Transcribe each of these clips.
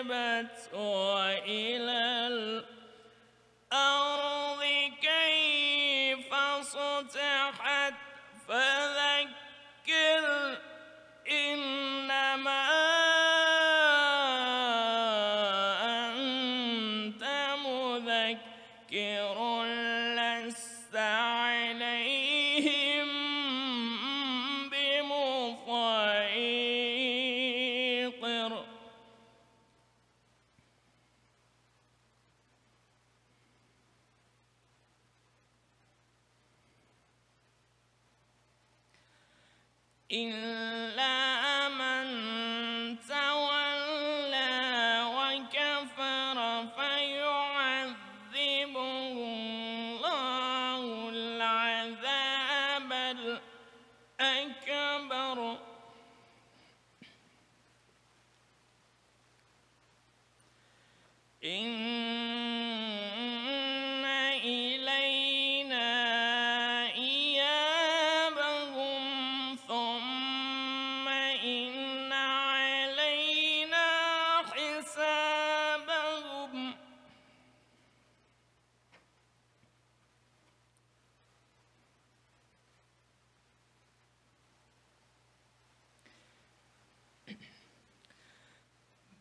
كذبت وإلى الأرض كيف سطحت فذكر إنما أنت مذكر لست عليهم بمسيطر إلا من تولى وكفر فيعذبه الله العذاب الأكبر إن إلينا إيابهم ثم إن علينا حسابهم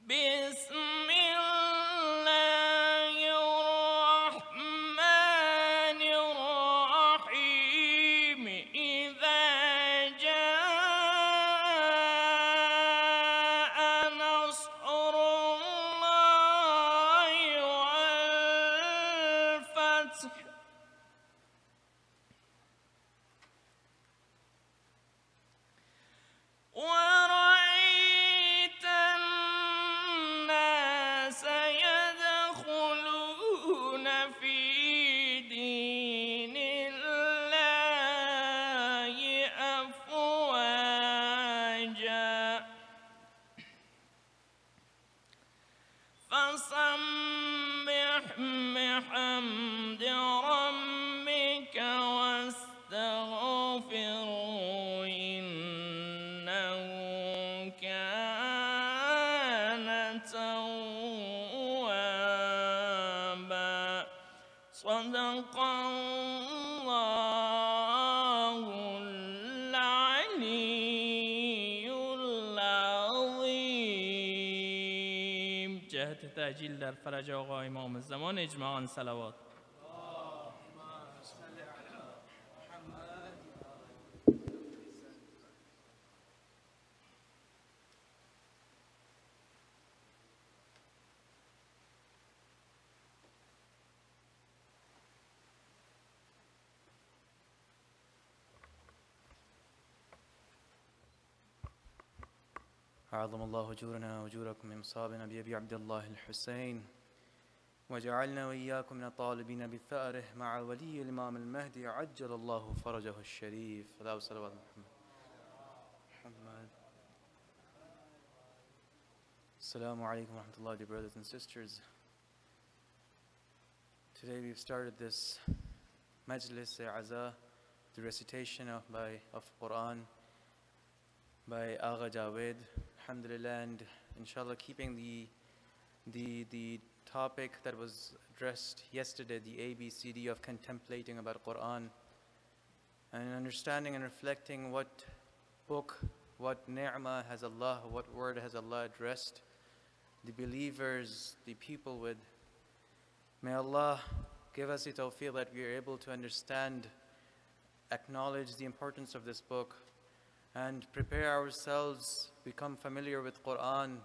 بسم الله الرحمن الرحيم إذا جاء نصر الله والفتح ورأيت الناس يدخلون في دين الله أفواجا فسبح بحمد ربك واستغفره إنه كان توابا صدق الله العلي العظيم. جهت تأجیل در فرج آقا امام الزمان اجماعاً صلوات. أعظم الله أجورنا وأجوركم من مصابنا بأبي عبد الله الحسين وجعلنا وإياكم من الطالبين بثأره مع ولي الإمام المهدي عجل الله فرجه الشريف. اللهم صل على محمد. Assalamu alaikum wa rahmatullahi, dear brothers and sisters. Today we've started this majlis aza, the recitation of Quran by Agha Javed, alhamdulillah, and inshallah keeping the topic that was addressed yesterday, the ABCD of contemplating about Quran and understanding and reflecting what book, what ni'mah has Allah, what word has Allah addressed the believers, the people with. May Allah give us the tawfiq that we are able to understand, acknowledge the importance of this book, and prepare ourselves, become familiar with Quran,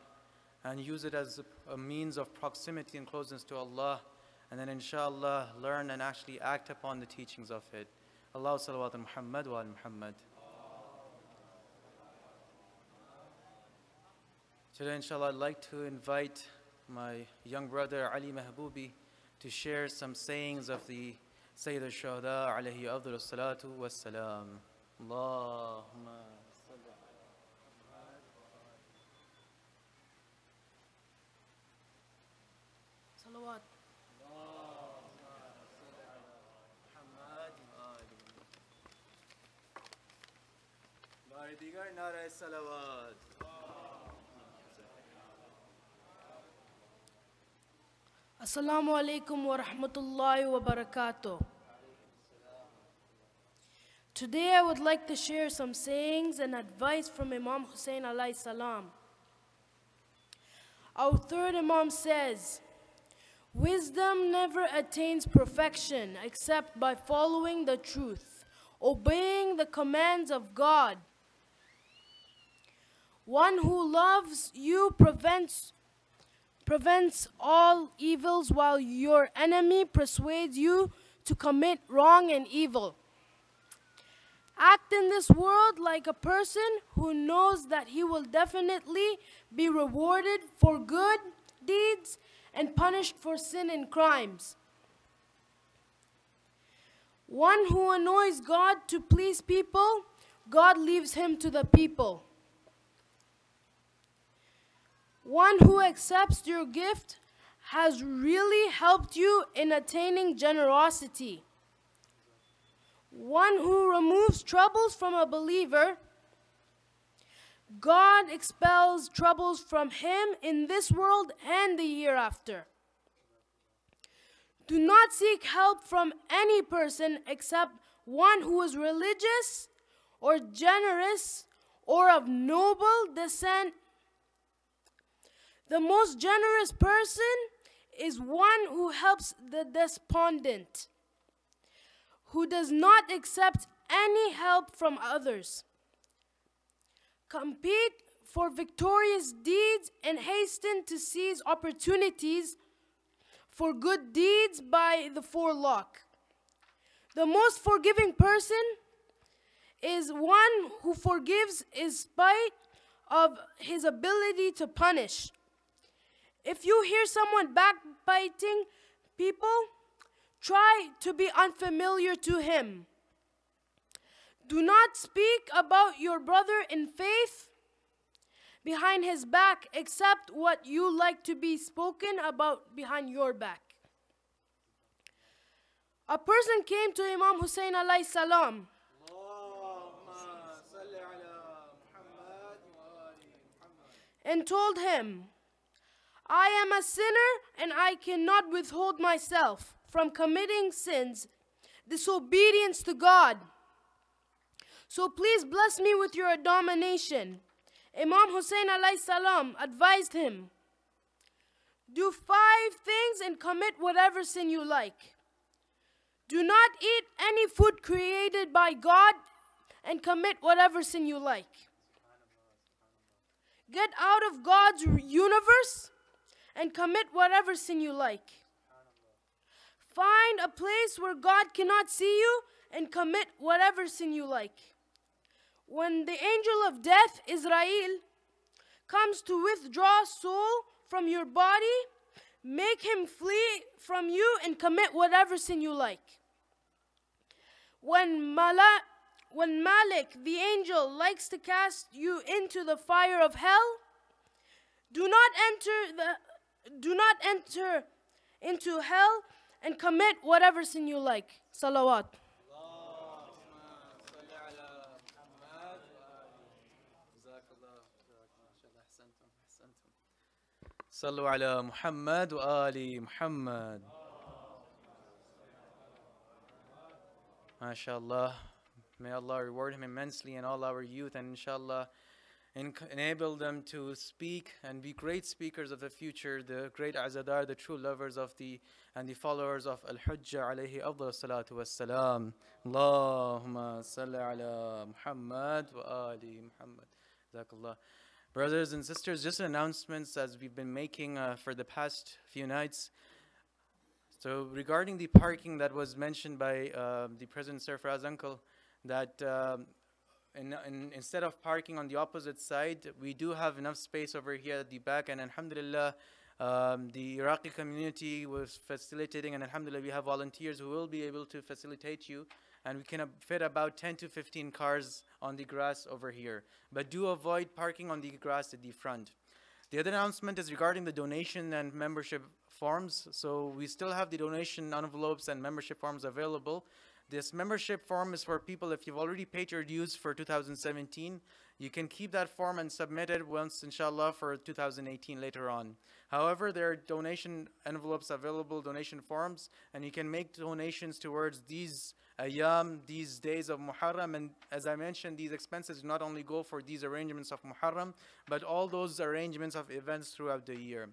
and use it as a means of proximity and closeness to Allah, and then inshallah learn and actually act upon the teachings of it. Allah salawat al-Muhammad wa al-Muhammad. Today inshallah I'd like to invite my young brother Ali Mahboubi to share some sayings of the Sayyid al-Shuhada alayhi afdal salatu wassalam. Allahumma salawat. Digar nara salawat. Assalamu alaikum wa rahmatullahi wa barakatuh. Today I would like to share some sayings and advice from Imam Hussein alayhi salam. Our third Imam says, wisdom never attains perfection except by following the truth, obeying the commands of God. One who loves you prevents all evils, while your enemy persuades you to commit wrong and evil. Act in this world like a person who knows that he will definitely be rewarded for good deeds and punished for sin and crimes. One who annoys God to please people, God leaves him to the people. One who accepts your gift has really helped you in attaining generosity. One who removes troubles from a believer, God expels troubles from him in this world and the hereafter. Do not seek help from any person except one who is religious or generous or of noble descent. The most generous person is one who helps the despondent, who does not accept any help from others. Compete for victorious deeds and hasten to seize opportunities for good deeds by the forelock. The most forgiving person is one who forgives in spite of his ability to punish. If you hear someone backbiting people, try to be unfamiliar to him. Do not speak about your brother in faith behind his back except what you like to be spoken about behind your back. A person came to Imam Hussein alayhi salam and told him, I am a sinner and I cannot withhold myself from committing sins, disobedience to God. So please bless me with your domination. Imam Hussein alayhi salam advised him, do 5 things and commit whatever sin you like. Do not eat any food created by God and commit whatever sin you like. Get out of God's universe and commit whatever sin you like. Find a place where God cannot see you and commit whatever sin you like. When the angel of death, Israel, comes to withdraw soul from your body, make him flee from you and commit whatever sin you like. When Malik, the angel, likes to cast you into the fire of hell, do not enter into hell and commit whatever sin you like. Salawat. صلوا على محمد وآل محمد. MashaAllah. May Allah reward him immensely and all our youth, and inshallah enable them to speak and be great speakers of the future, the great azadar, the true lovers of the followers of al-Hujjah alayhi afdal salatu wassalam. Allahumma salli ala Muhammad wa ali Muhammad. Jazakallah. Brothers and sisters, just announcements as we've been making for the past few nights. So regarding the parking that was mentioned by the President Sarfaraz uncle, that instead of parking on the opposite side, we do have enough space over here at the back, and alhamdulillah, the Iraqi community was facilitating, and alhamdulillah we have volunteers who will be able to facilitate you, and we can fit about 10 to 15 cars on the grass over here. But do avoid parking on the grass at the front. The other announcement is regarding the donation and membership forms. So we still have the donation envelopes and membership forms available. This membership form is for people, if you've already paid your dues for 2017, You can keep that form and submit it once, inshallah, for 2018 later on. However, there are donation envelopes available, donation forms, and you can make donations towards these ayam, these days of Muharram. And as I mentioned, these expenses do not only go for these arrangements of Muharram, but all those arrangements of events throughout the year.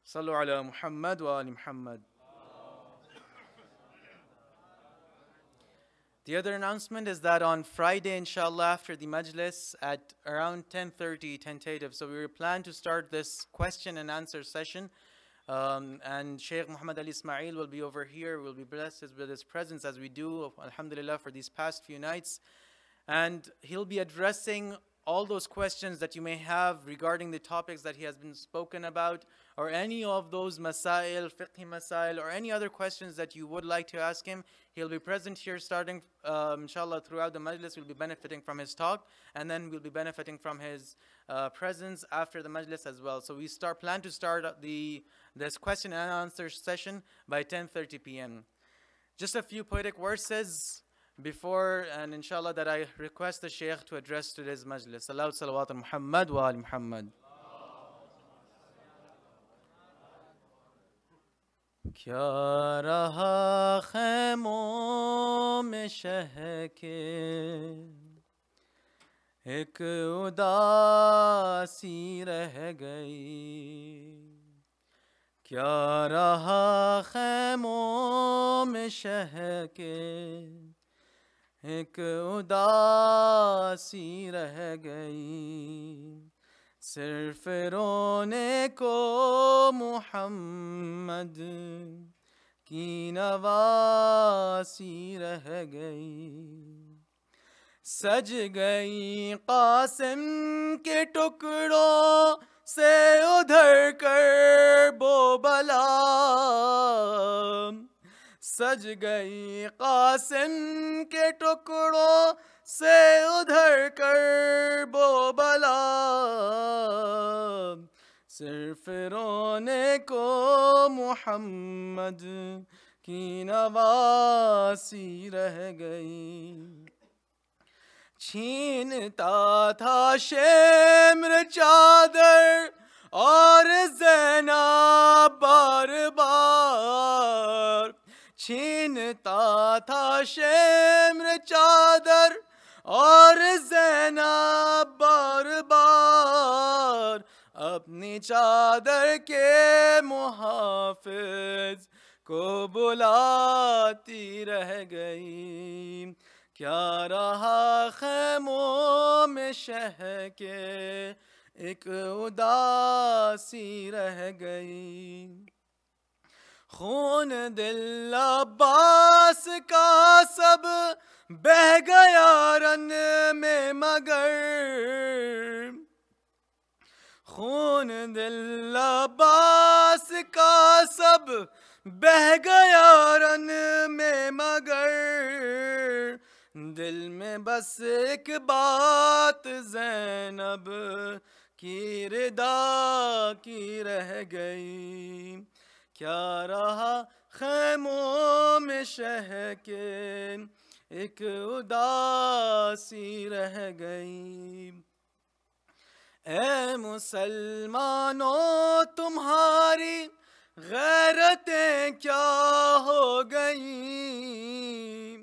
Sallu ala Muhammad wa ali Muhammad. The other announcement is that on Friday, inshallah, after the majlis at around 10:30 tentative, so we plan to start this question and answer session. And Sheikh Mohammed Ali Ismail will be over here. We'll be blessed with his presence as we do, alhamdulillah, for these past few nights. And he'll be addressing all those questions that you may have regarding the topics that he has been spoken about, or any of those masail, fiqhi masail, or any other questions that you would like to ask him. He'll be present here starting, inshallah, throughout the majlis. We'll be benefiting from his talk, and then we'll be benefiting from his presence after the majlis as well. So we plan to start this question and answer session by 10:30 p.m. Just a few poetic verses before, and inshallah, that I request the Shaykh to address today's majlis. Salawat salawat Muhammad wa ali Muhammad. کیا رہا خیموں میں شہ کے ایک اداسی رہ گئی کیا رہا خیموں میں شہ کے ایک اداسی رہ گئی صرف رونے کو محمد کی نواسی رہ گئی سج گئی قاسم کے ٹکڑوں سے ادھر کر بو بلا سج گئی قاسم کے ٹکڑوں سے ادھر کر بو بلا صرف رونے کو محمد کی نواسی رہ گئی چھینتا تھا شمر چادر اور زینب بار بار چھینتا تھا شمر چادر اور زینب بار بار اپنی چادر کے محافظ کو بلاتی رہ گئی کیا رہا خیموں میں شہ کے ایک اداسی رہ گئی خون دل عباس کا سب بہہ گیا رن میں مگر خون دل عباس کا سب بہہ گیا رن میں مگر دل میں بس ایک بات زینب کی رضا کی رہ گئی کیا رہا خیموں میں شہ کے ایک اداسی رہ گئی اے مسلمانوں تمہاری غیرتیں کیا ہو گئیں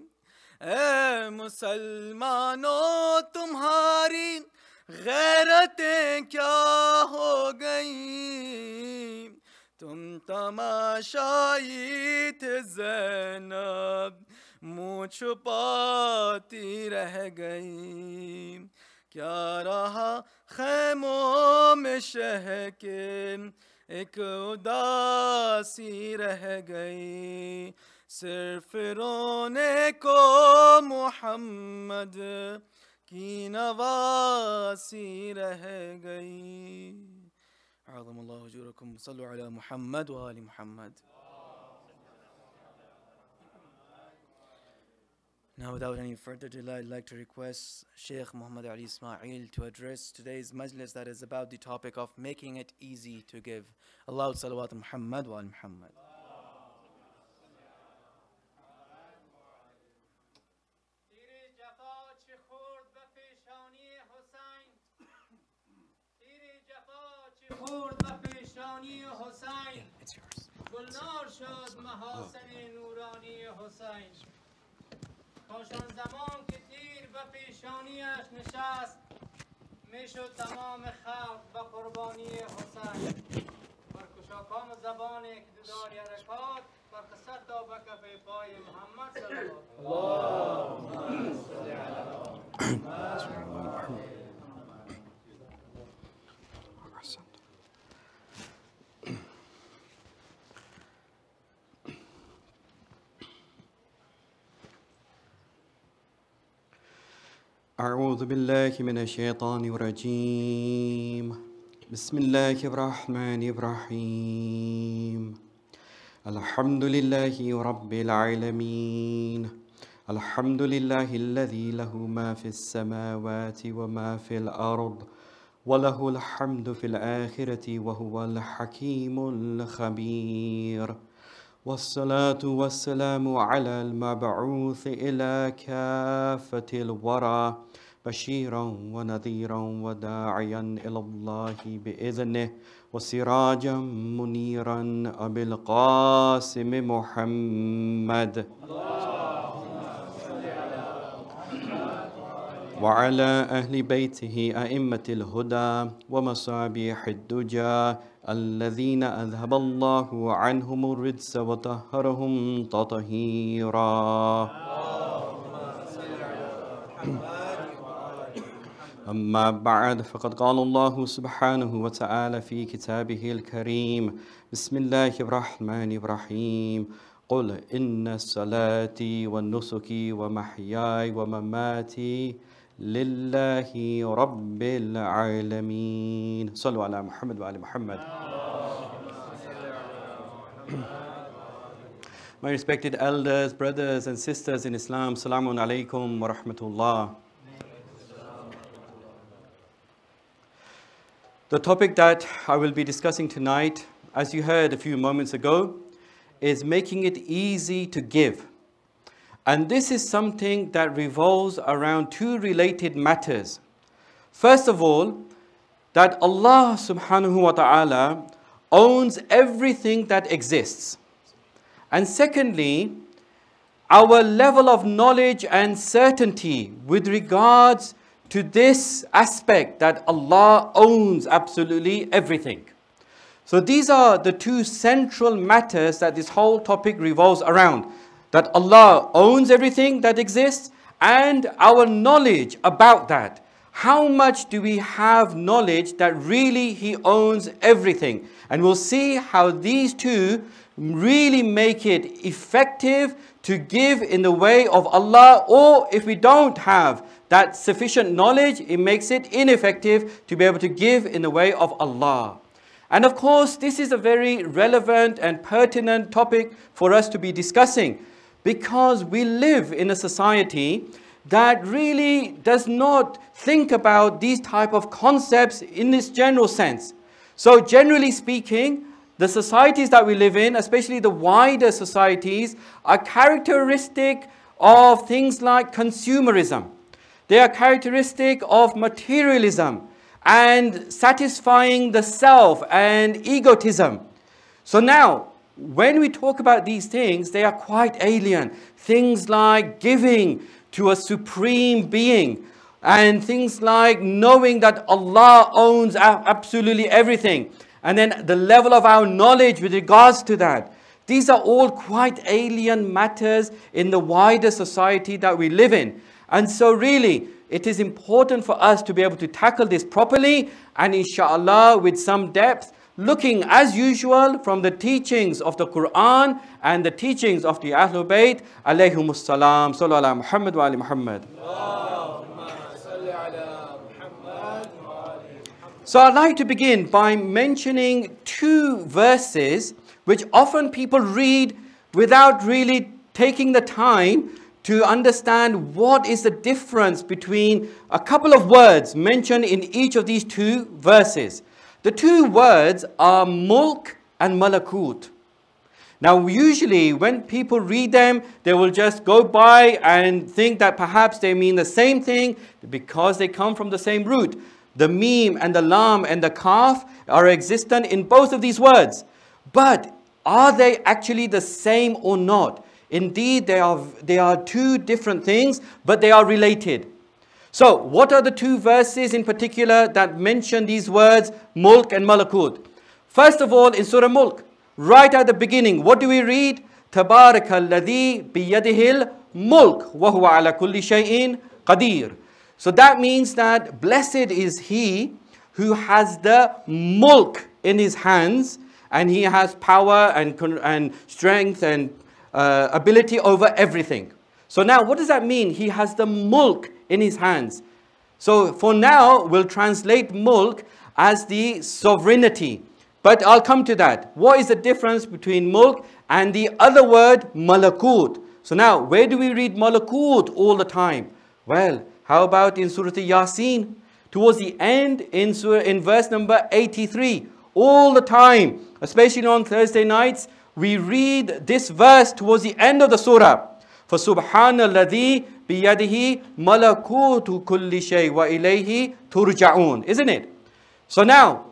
اے مسلمانوں تمہاری غیرتیں کیا ہو گئیں تم تماشائی تھے زینب منہ چھپاتی رہ گئی کیا رہا خیموں میں شہ کے ایک اداسی رہ گئی صرف رونے کو محمد کی نواسی رہ گئی اعظم اللہ اجورکم صلوا علی محمد و آل محمد. Now, without any further delay, I'd like to request Sheikh Mohammed Ali Ismail to address today's majlis that is about the topic of making it easy to give. Allahu salawat Muhammad wa Muhammad. تیر جفا چه خورد به پیشانی حسین خورد و پیشانی حسین گلنار شد محاسن نورانی حسین کاشان زمان که تیر و پیشانیش نشست میشد تمام خلق و قربانی حسین بر کشاکان زبان اقتدار حرکات بر قصر تا به کف پای محمد صلوات اللهم صل علی محمد. أعوذ بالله من الشيطان الرجيم بسم الله الرحمن الرحيم الحمد لله رب العالمين الحمد لله الذي له ما في السماوات وما في الأرض وله الحمد في الآخرة وهو الحكيم الخبير والصلاة والسلام على المبعوث إلى كافة الورى بشيرا ونذيرا وداعيا إلى الله بإذنه وسراجا منيرا أبي القاسم محمد وعلى أهل بيته أئمة الهدى ومصابيح الدجى الذين أذهب الله عنهم الرجس وطهرهم تطهيرا أما بعد فقد قال الله سبحانه وتعالى في كتابه الكريم بسم الله الرحمن الرحيم قل إن صلاتي ونسكي ومحياي ومماتي لله رب العالمين صلوا على محمد وعلى محمد. My respected elders, brothers and sisters in Islam, Assalamu alaikum wa rahmatullah. The topic that I will be discussing tonight, as you heard a few moments ago, is making it easy to give. And this is something that revolves around two related matters. First of all, that Allah subhanahu wa ta'ala owns everything that exists. And secondly, our level of knowledge and certainty with regards to this aspect that Allah owns absolutely everything. So these are the two central matters that this whole topic revolves around. That Allah owns everything that exists and our knowledge about that. How much do we have knowledge that really He owns everything? And we'll see how these two really make it effective to give in the way of Allah, or if we don't have that sufficient knowledge, it makes it ineffective to be able to give in the way of Allah. And of course, this is a very relevant and pertinent topic for us to be discussing, because we live in a society that really does not think about these type of concepts in this general sense. So generally speaking, the societies that we live in, especially the wider societies, are characteristic of things like consumerism. They are characteristic of materialism and satisfying the self and egotism. So now, when we talk about these things, they are quite alien. Things like giving to a supreme being, and things like knowing that Allah owns absolutely everything, and then the level of our knowledge with regards to that. These are all quite alien matters in the wider society that we live in. And so really, it is important for us to be able to tackle this properly, and inshallah with some depth, looking as usual from the teachings of the Quran and the teachings of the Ahlul Bayt alayhimus salam. Sallu ala Muhammad wa ali Muhammad. So I'd like to begin by mentioning two verses which often people read without really taking the time to understand what is the difference between a couple of words mentioned in each of these two verses. The two words are mulk and malakut. Now usually when people read them, they will just go by and think that perhaps they mean the same thing because they come from the same root. the meme and the lam and the kaf are existent in both of these words. But are they actually the same or not? Indeed, they are two different things, but they are related. So, what are the two verses in particular that mention these words, mulk and malakut? First of all, in Surah Mulk, right at the beginning, what do we read? تَبَارَكَ الَّذِي بِيَدِهِ الْمُلْكُ وَهُوَ عَلَى كُلِّ شَيْءٍ قَدِيرٌ. So that means that blessed is he who has the mulk in his hands, and he has power and strength and ability over everything. So now, what does that mean? He has the mulk in his hands. So for now, we'll translate mulk as the sovereignty. But I'll come to that. What is the difference between mulk and the other word, malakut? So now, where do we read malakut all the time? Well, how about in Surah Yasin? Towards the end, in verse number 83, all the time, especially on Thursday nights, we read this verse towards the end of the surah. فَسُبْحَانَ الَّذِي بِيَدِهِ مَلَكُوتُ كُلِّ شَيْءٍ وَإِلَيْهِ تُرْجَعُونَ. Isn't it? So now,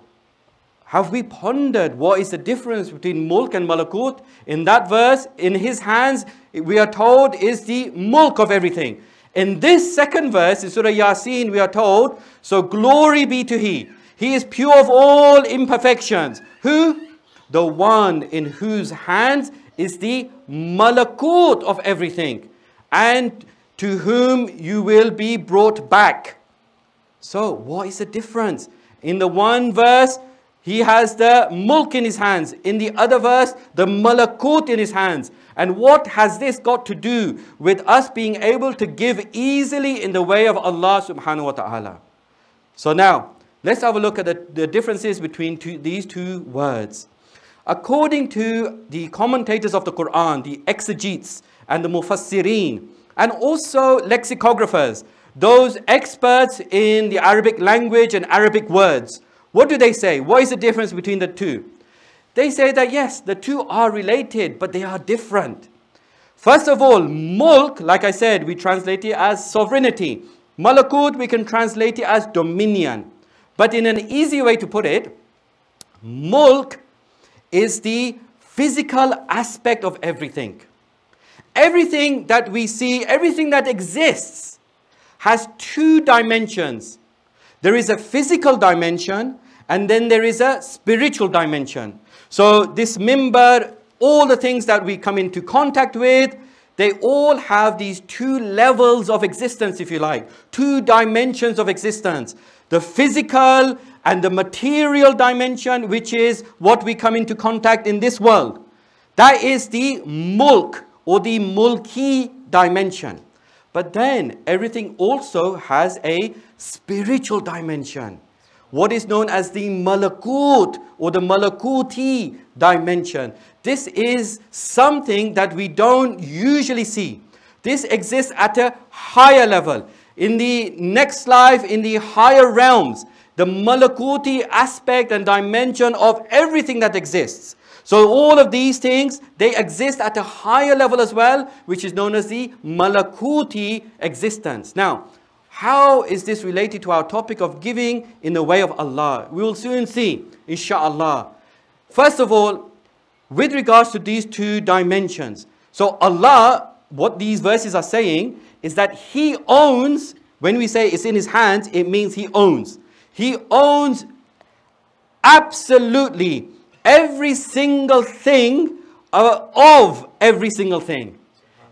have we pondered what is the difference between mulk and malakut? In that verse, in his hands, we are told, is the mulk of everything. In this second verse, in Surah Yasin, we are told, so glory be to he. He is pure of all imperfections. Who? The one in whose hands is the malakut of everything, and to whom you will be brought back. So, what is the difference? In the one verse, he has the mulk in his hands. In the other verse, the malakut in his hands. And what has this got to do with us being able to give easily in the way of Allah subhanahu wa ta'ala? So now, let's have a look at the differences between these two words. According to the commentators of the Quran, the exegetes and the mufassirin, and also lexicographers, those experts in the Arabic language and Arabic words, what do they say? What is the difference between the two? They say that yes, the two are related, but they are different. First of all, mulk, like I said, we translate it as sovereignty. Malakut, we can translate it as dominion. But in an easy way to put it, mulk is the physical aspect of everything. Everything that we see, everything that exists, has two dimensions. There is a physical dimension, and then there is a spiritual dimension. So this mimbar, all the things that we come into contact with, they all have these two levels of existence, if you like. Two dimensions of existence. The physical and the material dimension, which is what we come into contact in this world. That is the mulk or the mulki dimension. But then everything also has a spiritual dimension. What is known as the malakut or the malakuti dimension. This is something that we don't usually see. This exists at a higher level. In the next life, in the higher realms, the malakuti aspect and dimension of everything that exists. So all of these things, they exist at a higher level as well, which is known as the malakuti existence. Now, how is this related to our topic of giving in the way of Allah? We will soon see, inshallah. First of all, with regards to these two dimensions. So Allah, what these verses are saying is that He owns, when we say it's in His hands, it means He owns. He owns absolutely every single thing of every single thing.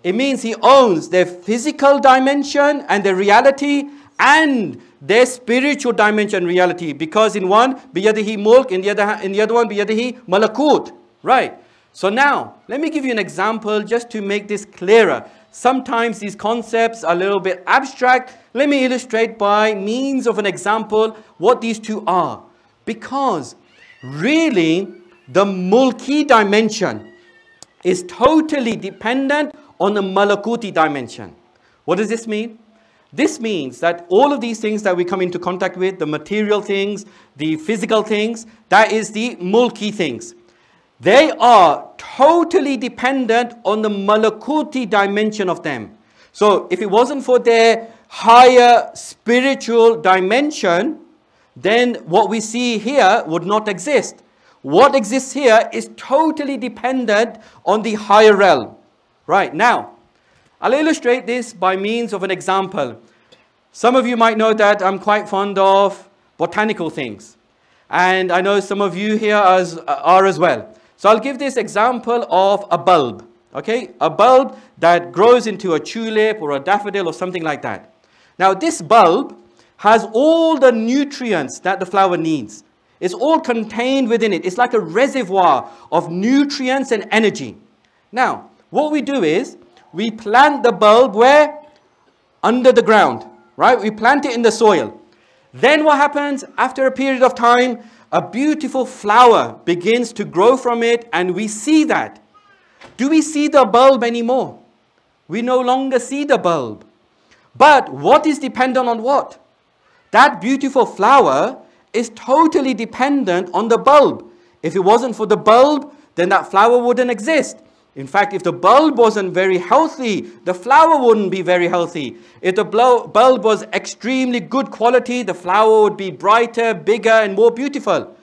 It means He owns their physical dimension and their reality and their spiritual dimension reality. Because in one, biyadihi mulk, in the other one, biyadihi malakut. Right. So now, let me give you an example just to make this clearer. Sometimes these concepts are a little bit abstract. Let me illustrate by means of an example what these two are. Because really, the mulki dimension is totally dependent on the malakuti dimension. What does this mean? This means that all of these things that we come into contact with, the material things, the physical things, that is the mulki things. They are totally dependent on the malakuti dimension of them. So if it wasn't for their higher spiritual dimension, then what we see here would not exist. What exists here is totally dependent on the higher realm. Right, now, I'll illustrate this by means of an example. Some of you might know that I'm quite fond of botanical things. And I know some of you here are as well. So I'll give this example of a bulb. Okay, a bulb that grows into a tulip or a daffodil or something like that. Now this bulb has all the nutrients that the flower needs. It's all contained within it. It's like a reservoir of nutrients and energy. Now, what we do is, we plant the bulb where? Under the ground, right? We plant it in the soil. Then what happens? After a period of time, a beautiful flower begins to grow from it, and we see that. Do we see the bulb anymore? We no longer see the bulb. But what is dependent on what? That beautiful flower is totally dependent on the bulb. If it wasn't for the bulb, then that flower wouldn't exist. In fact, if the bulb wasn't very healthy, the flower wouldn't be very healthy. If the bulb was extremely good quality, the flower would be brighter, bigger, and more beautiful.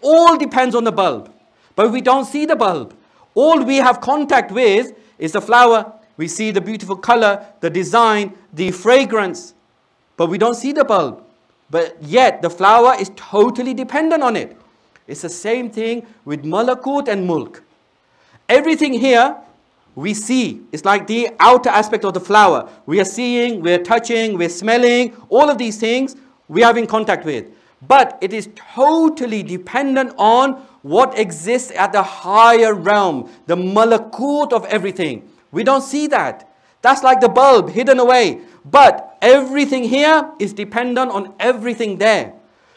All depends on the bulb. But we don't see the bulb. All we have contact with is the flower. We see the beautiful color, the design, the fragrance. But we don't see the bulb. But yet the flower is totally dependent on it. It's the same thing with malakut and mulk. Everything here we see. It's like the outer aspect of the flower. We are seeing, we are touching, we are smelling. All of these things we have in contact with. But it is totally dependent on what exists at the higher realm. The malakut of everything. We don't see that. That's like the bulb hidden away. But everything here is dependent on everything there.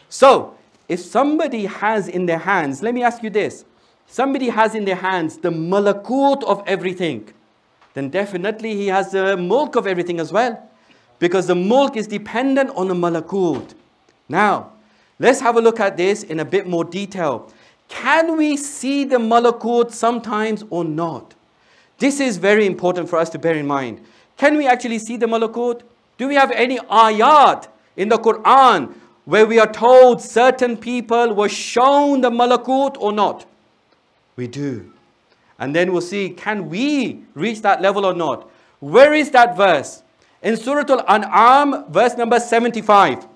So, if somebody has in their hands, let me ask you this. Somebody has in their hands the malakut of everything, then definitely he has the mulk of everything as well. Because the mulk is dependent on the malakut. Now, let's have a look at this in a bit more detail. Can we see the malakut sometimes or not? This is very important for us to bear in mind. Can we actually see the malakut? Do we have any ayat in the Quran where we are told certain people were shown the malakut or not? We do. And then we'll see, can we reach that level or not? Where is that verse? In Surah Al-An'am, verse number 75.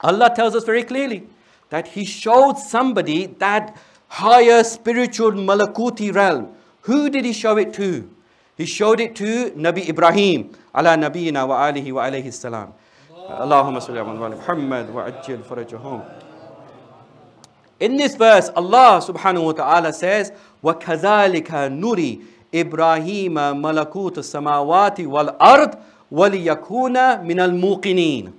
Allah tells us very clearly that He showed somebody that higher spiritual malakuti realm. Who did He show it to? He showed it to Nabi Ibrahim. Ala nabiyina wa alihi wa alayhi salam. Allahumma salli ala Muhammad wa ajil farajahum. In this verse, Allah subhanahu wa ta'ala says, وَكَذَلِكَ نُرِي إِبْرَاهِيمَ مَلَكُوتَ السَّمَاوَاتِ وَالْأَرْضِ وَلِيَكُونَ مِنَ الْمُوقِنِينَ.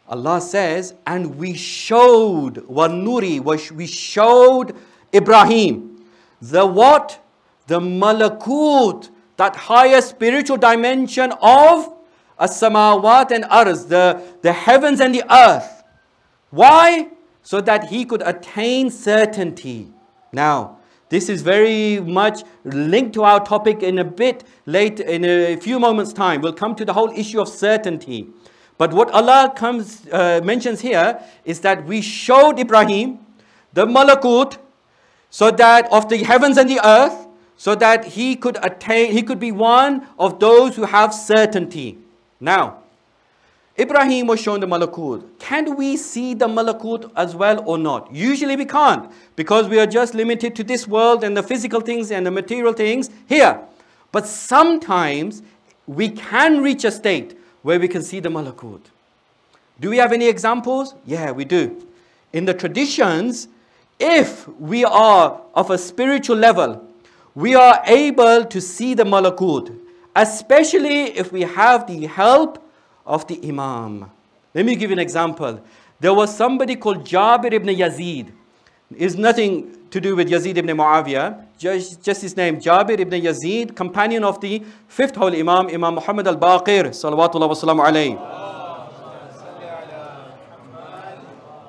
Allah says, and we showed, وَالنُّرِ, we showed Ibrahim, the what? The malakut, that higher spiritual dimension of as-samawat and arz, the heavens and the earth. Why? So that he could attain certainty. Now, this is very much linked to our topic in a bit late, in a few moments' time. We'll come to the whole issue of certainty. But what Allah mentions here is that we showed Ibrahim the malakut, so that of the heavens and the earth, so that he could attain, he could be one of those who have certainty. Now, Ibrahim was shown the malakut. Can we see the malakut as well or not? Usually we can't, because we are just limited to this world and the physical things and the material things here. But sometimes we can reach a state where we can see the malakut. Do we have any examples? Yeah, we do. In the traditions, if we are of a spiritual level, we are able to see the malakut, especially if we have the help of the Imam. Let me give you an example. There was somebody called Jabir ibn Yazid. It's nothing to do with Yazid ibn Muawiyah. Just his name, Jabir ibn Yazid, companion of the fifth Holy Imam, Imam Muhammad al-Baqir, salawatullah wa salamu alayhi.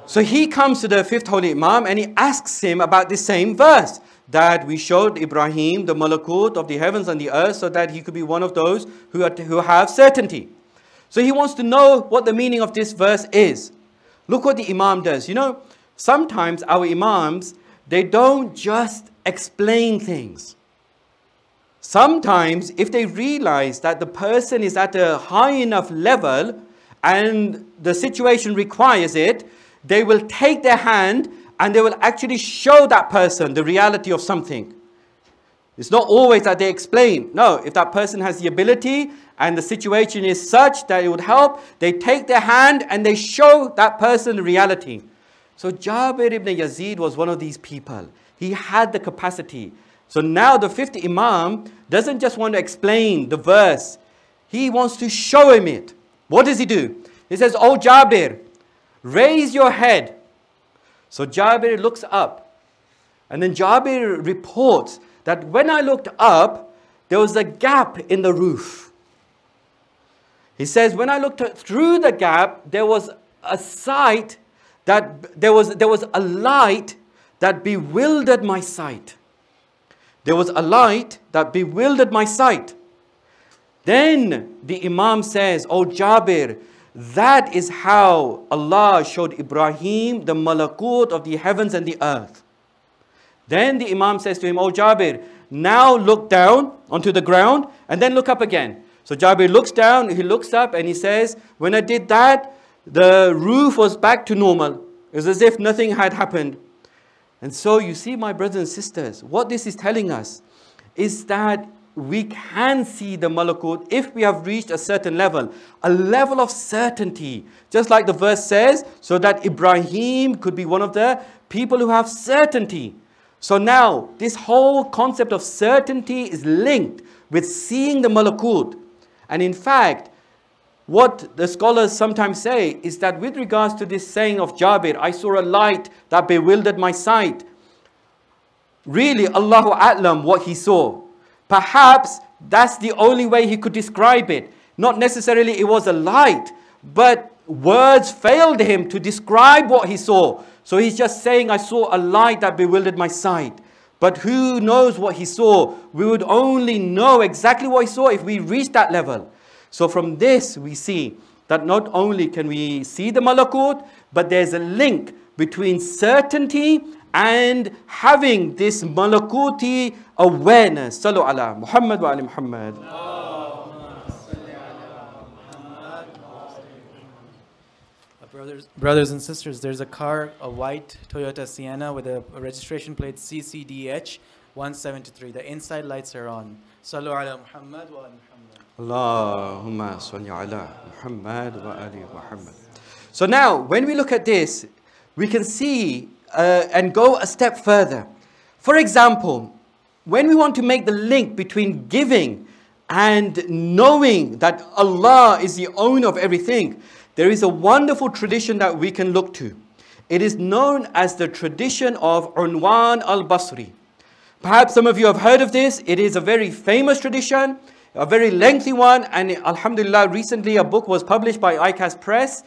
So he comes to the fifth Holy Imam and he asks him about this same verse, that we showed Ibrahim the malakut of the heavens and the earth so that he could be one of those who have certainty. So he wants to know what the meaning of this verse is. Look what the Imam does. You know, sometimes our Imams, they don't just explain things. Sometimes if they realize that the person is at a high enough level and the situation requires it, they will take their hand and they will actually show that person the reality of something. It's not always that they explain. No, if that person has the ability and the situation is such that it would help, they take their hand and they show that person the reality. So Jabir ibn Yazid was one of these people. He had the capacity. So now the fifth Imam doesn't just want to explain the verse. He wants to show him it. What does he do? He says, "Oh Jabir, raise your head." So Jabir looks up. And then Jabir reports that when I looked up, there was a gap in the roof. He says, when I looked through the gap, there was a sight that there was a light that bewildered my sight. There was a light that bewildered my sight. Then the Imam says, "Oh Jabir, that is how Allah showed Ibrahim the malakut of the heavens and the earth." Then the Imam says to him, "Oh Jabir, now look down onto the ground and then look up again." So Jabir looks down, he looks up and he says, "When I did that, the roof was back to normal. It was as if nothing had happened." And so you see, my brothers and sisters, what this is telling us is that we can see the malakut if we have reached a certain level, a level of certainty. Just like the verse says, so that Ibrahim could be one of the people who have certainty. So now, this whole concept of certainty is linked with seeing the malakut. And in fact, what the scholars sometimes say is that with regards to this saying of Jabir, "I saw a light that bewildered my sight." Really, Allahu A'lam what he saw. Perhaps that's the only way he could describe it. Not necessarily it was a light, but words failed him to describe what he saw. So he's just saying, "I saw a light that bewildered my sight." But who knows what he saw? We would only know exactly what he saw if we reached that level. So from this we see that not only can we see the malakut, but there's a link between certainty and having this malakuti awareness. Sallu ala Muhammad wa ali Muhammad. Brothers and sisters, there's a car, a white Toyota Sienna with a registration plate CCDH 173. The inside lights are on. Sallu ala Muhammad wa ali Muhammad. Allahumma salli ala Muhammad wa ali Muhammad. So now, when we look at this, we can see and go a step further. For example, when we want to make the link between giving and knowing that Allah is the owner of everything, there is a wonderful tradition that we can look to. It is known as the tradition of Unwan al-Basri. Perhaps some of you have heard of this. It is a very famous tradition, a very lengthy one, and alhamdulillah, recently a book was published by ICAS Press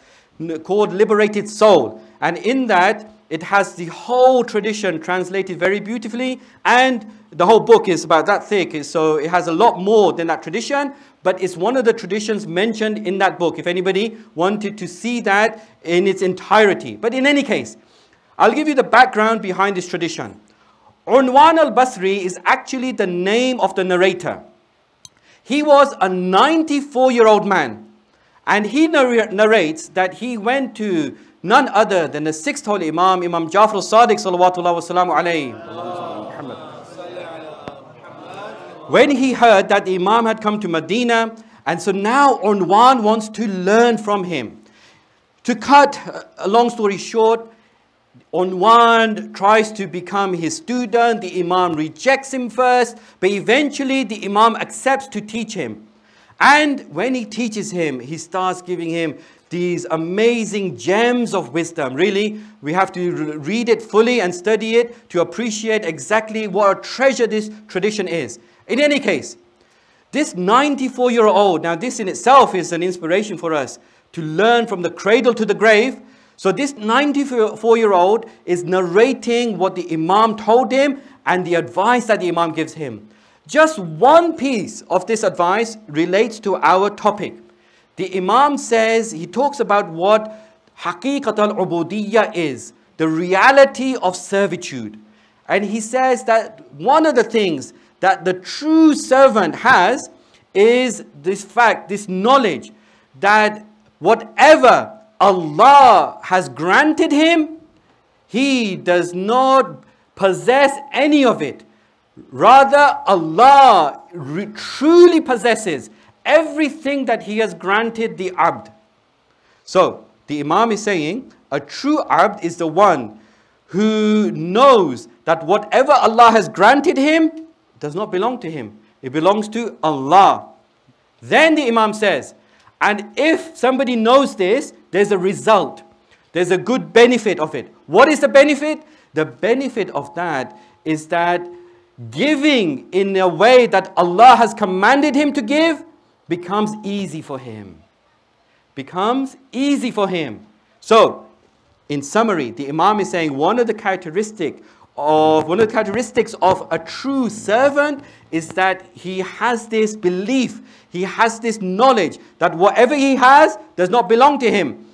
called Liberated Soul. And in that, it has the whole tradition translated very beautifully, and the whole book is about that thick, so it has a lot more than that tradition, but it's one of the traditions mentioned in that book, if anybody wanted to see that in its entirety. But in any case, I'll give you the background behind this tradition. Unwan al-Basri is actually the name of the narrator. He was a 94-year-old man, and he narrates that he went to none other than the sixth holy Imam, Imam Jafar al-Sadiq salawatullah wa salamu alayhi. When he heard that the Imam had come to Medina, and so now Unwan wants to learn from him. To cut a long story short, Unwan tries to become his student. The Imam rejects him first, but eventually the Imam accepts to teach him. And when he teaches him, he starts giving him these amazing gems of wisdom. Really, we have to read it fully and study it to appreciate exactly what a treasure this tradition is. In any case, this 94-year-old, now this in itself is an inspiration for us to learn from the cradle to the grave. So this 94-year-old is narrating what the Imam told him and the advice that the Imam gives him. Just one piece of this advice relates to our topic. The Imam says, he talks about what haqiqat al-ubudiyya is the reality of servitude. And he says that one of the things that the true servant has is this fact, this knowledge that whatever Allah has granted him, he does not possess any of it. Rather, Allah truly possesses everything that he has granted the abd. So, the Imam is saying, a true abd is the one who knows that whatever Allah has granted him does not belong to him. It belongs to Allah. Then the Imam says, and if somebody knows this, there's a result. There's a good benefit of it. What is the benefit? The benefit of that is that giving in a way that Allah has commanded him to give becomes easy for him. Becomes easy for him. So, in summary, the Imam is saying one of the characteristics of a true servant is that he has this belief, he has this knowledge that whatever he has does not belong to him.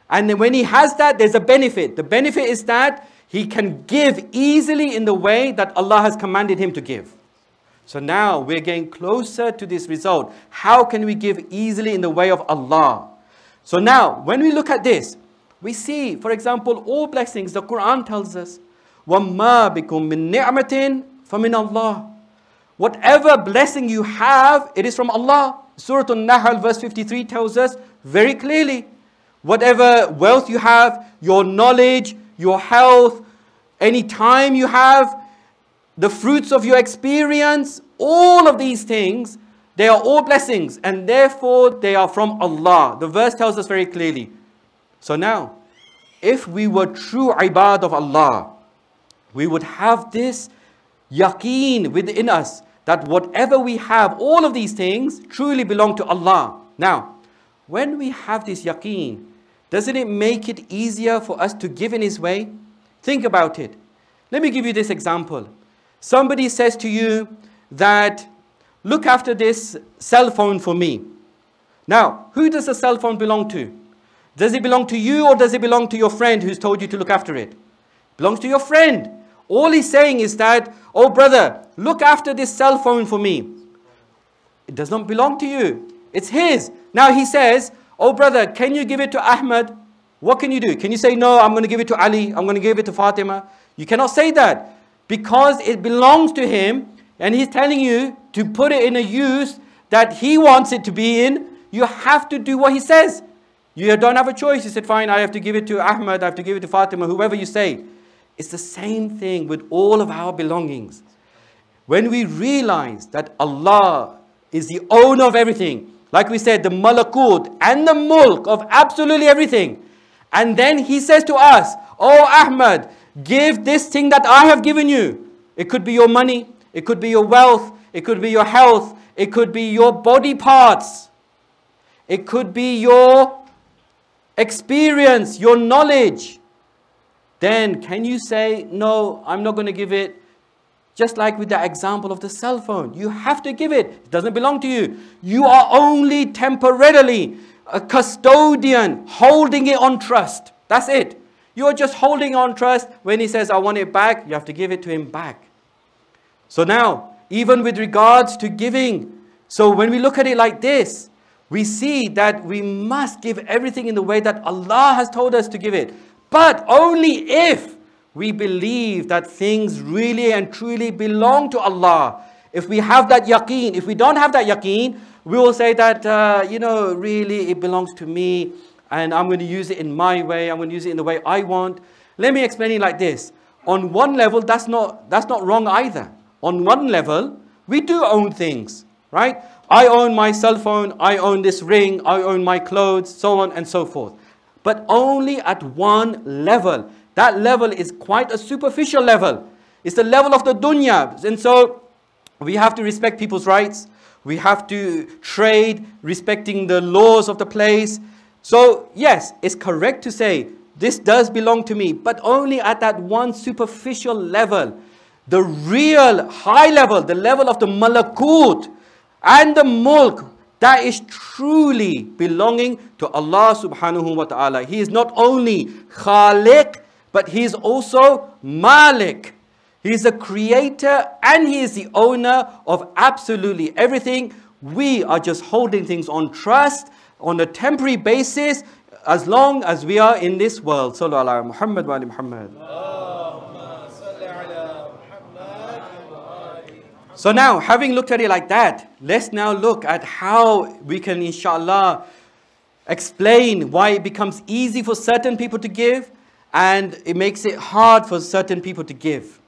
And then when he has that, there's a benefit. The benefit is that he can give easily in the way that Allah has commanded him to give. So now we're getting closer to this result. How can we give easily in the way of Allah? So now, when we look at this, we see, for example, all blessings, the Quran tells us, وَمَا بِكُم مِّن نِعْمَةٍ فَمِنَ اللَّهِ. Whatever blessing you have, it is from Allah. Surah An-Nahl verse 53 tells us very clearly, whatever wealth you have, your knowledge, your health, any time you have, the fruits of your experience, all of these things, they are all blessings and therefore they are from Allah. The verse tells us very clearly. So now, if we were true ibad of Allah, we would have this yaqeen within us that whatever we have, all of these things truly belong to Allah. Now, when we have this yaqeen, doesn't it make it easier for us to give in His way? Think about it. Let me give you this example. Somebody says to you that, look after this cell phone for me. Now, who does the cell phone belong to? Does it belong to you or does it belong to your friend who's told you to look after it? It belongs to your friend. All he's saying is that, oh brother, look after this cell phone for me. It does not belong to you. It's his. Now he says, oh brother, can you give it to Ahmed? What can you do? Can you say, no, I'm going to give it to Ali. I'm going to give it to Fatima. You cannot say that because it belongs to him and he's telling you to put it in a use that he wants it to be in. You have to do what he says. You don't have a choice. You said, fine, I have to give it to Ahmed. I have to give it to Fatima, whoever you say. It's the same thing with all of our belongings. When we realize that Allah is the owner of everything, like we said, the malakut and the mulk of absolutely everything. And then He says to us, oh Ahmed, give this thing that I have given you. It could be your money, it could be your wealth, it could be your health, it could be your body parts, it could be your experience, your knowledge. Then can you say, no, I'm not going to give it? Just like with the example of the cell phone. You have to give it. It doesn't belong to you. You are only temporarily a custodian holding it on trust. That's it. You are just holding on trust. When he says, I want it back, you have to give it to him back. So now, even with regards to giving, so when we look at it like this, we see that we must give everything in the way that Allah has told us to give it. But only if we believe that things really and truly belong to Allah. If we have that yaqeen, if we don't have that yaqeen, we will say that, really it belongs to me and I'm going to use it in my way. I'm going to use it in the way I want. Let me explain it like this. On one level, that's not wrong either. On one level, we do own things, right? I own my cell phone, I own this ring, I own my clothes, so on and so forth. But only at one level. That level is quite a superficial level. It's the level of the dunya. And so we have to respect people's rights. We have to trade respecting the laws of the place. So yes, it's correct to say this does belong to me, but only at that one superficial level. The real high level, the level of the malakut and the mulk, that is truly belonging to Allah subhanahu wa ta'ala. He is not only Khaliq, but He is also Malik. He is the creator and He is the owner of absolutely everything. We are just holding things on trust on a temporary basis as long as we are in this world. Sallu ala Muhammad wa ali Muhammad. So now, having looked at it like that, let's now look at how we can, inshallah, explain why it becomes easy for certain people to give and it makes it hard for certain people to give.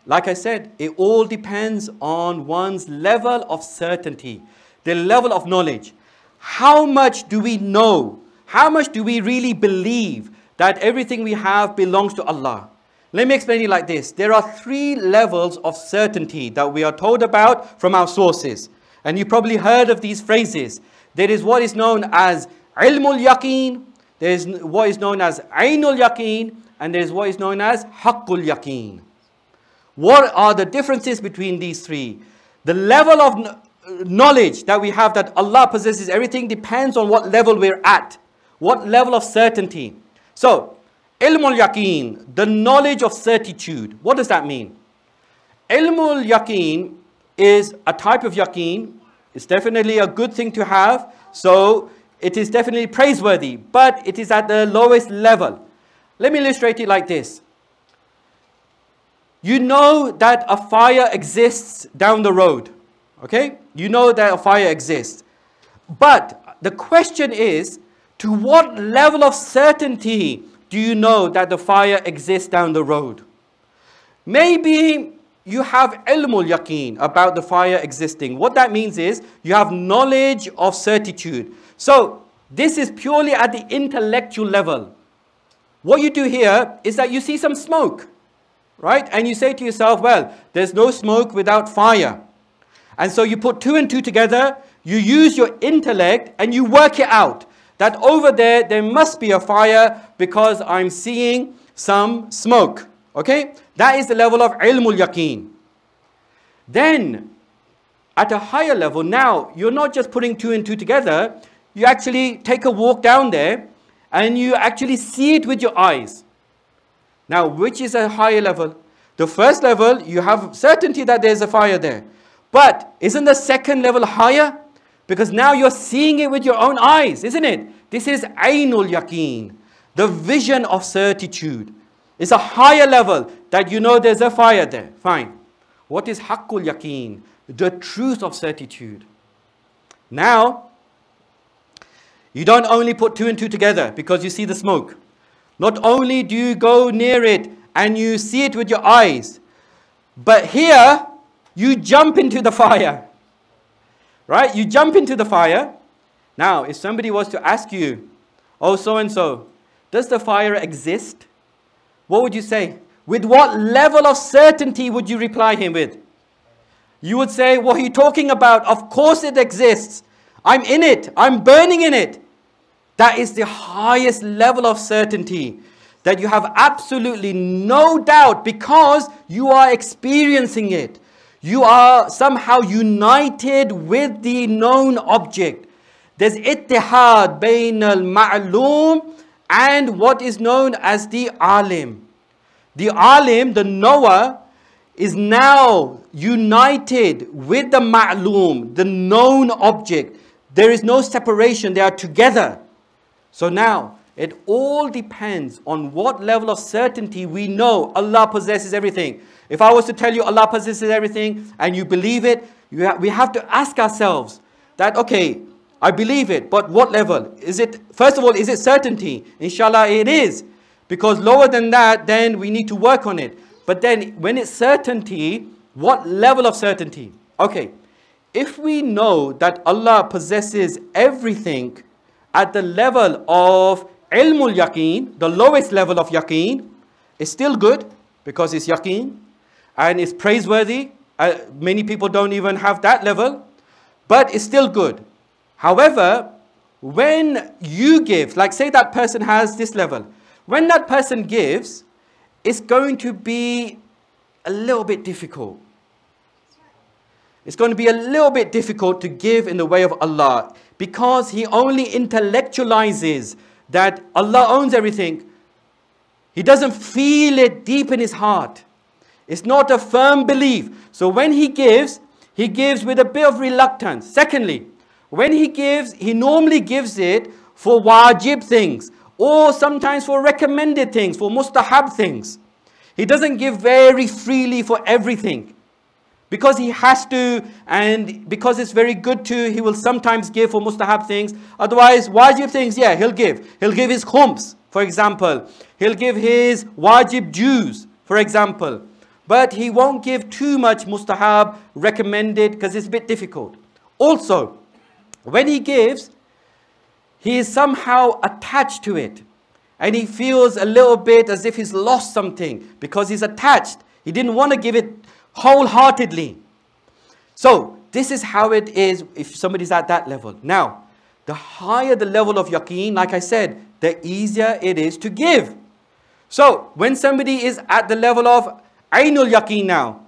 Like I said, it all depends on one's level of certainty, the level of knowledge. How much do we know? How much do we really believe that everything we have belongs to Allah? Let me explain it like this. There are 3 levels of certainty that we are told about from our sources. And you probably heard of these phrases. There is what is known as ilmul yaqeen, there is what is known as ainul yaqeen, and there is what is known as haqqul yaqeen. What are the differences between these 3? The level of knowledge that we have that Allah possesses everything depends on what level we're at. What level of certainty. So, ilmul yaqeen, the knowledge of certitude. What does that mean? Ilmul yaqeen is a type of yaqeen. It's definitely a good thing to have. So, it is definitely praiseworthy. But it is at the lowest level. Let me illustrate it like this. You know that a fire exists down the road. Okay? You know that a fire exists. But the question is, to what level of certainty do you know that the fire exists down the road? Maybe you have ilmul yaqeen about the fire existing. What that means is you have knowledge of certitude. So this is purely at the intellectual level. What you do here is that you see some smoke, right? And you say to yourself, well, there's no smoke without fire. And so you put 2 and 2 together, you use your intellect and you work it out. That over there must be a fire because I'm seeing some smoke. Okay? That is the level of ilmul yaqeen. Then, at a higher level, now, you're not just putting 2 and 2 together. You actually take a walk down there and you actually see it with your eyes. Now, which is a higher level? The first level, you have certainty that there's a fire there. But isn't the second level higher? Because now you're seeing it with your own eyes, isn't it? This is ainul yaqeen, the vision of certitude. It's a higher level that you know there's a fire there. Fine. What is haqqul yaqeen? The truth of certitude. Now, you don't only put 2 and 2 together because you see the smoke. Not only do you go near it and you see it with your eyes, but here you jump into the fire. Right? You jump into the fire. Now, if somebody was to ask you, oh, so-and-so, does the fire exist? What would you say? With what level of certainty would you reply him with? You would say, what are you talking about? Of course it exists. I'm in it. I'm burning in it. That is the highest level of certainty. That you have absolutely no doubt because you are experiencing it. You are somehow united with the known object. There's ittihad bayn al-ma'loom and what is known as the alim. The alim, the knower, is now united with the ma'loom, the known object. There is no separation, they are together. So now, it all depends on what level of certainty we know Allah possesses everything. If I was to tell you Allah possesses everything and you believe it, we have to ask ourselves that, okay, I believe it, but what level? Is it, first of all, is it certainty? Inshallah it is. Because lower than that, then we need to work on it. But then when it's certainty, what level of certainty? Okay, if we know that Allah possesses everything at the level of ilmul yaqeen, the lowest level of yaqeen, it's still good because it's yaqeen and it's praiseworthy. Many people don't even have that level, but it's still good. However, when you give, like say that person has this level, when that person gives, it's going to be a little bit difficult. it's going to be a little bit difficult to give in the way of Allah, because he only intellectualizes that Allah owns everything. He doesn't feel it deep in his heart. It's not a firm belief. So when he gives with a bit of reluctance. Secondly, when he gives, he normally gives it for wajib things, or sometimes for recommended things, for mustahab things. He doesn't give very freely for everything. Because he has to, and because it's very good to, he will sometimes give for mustahab things. Otherwise, wajib things, yeah, he'll give. He'll give his khums, for example. He'll give his wajib dues, for example. But he won't give too much mustahab, recommended, because it's a bit difficult. Also, when he gives, he is somehow attached to it. And he feels a little bit as if he's lost something, because he's attached. He didn't want to give it wholeheartedly. So this is how it is if somebody's at that level. Now, the higher the level of yaqeen, like I said, the easier it is to give. So when somebody is at the level of ainul yaqeen now,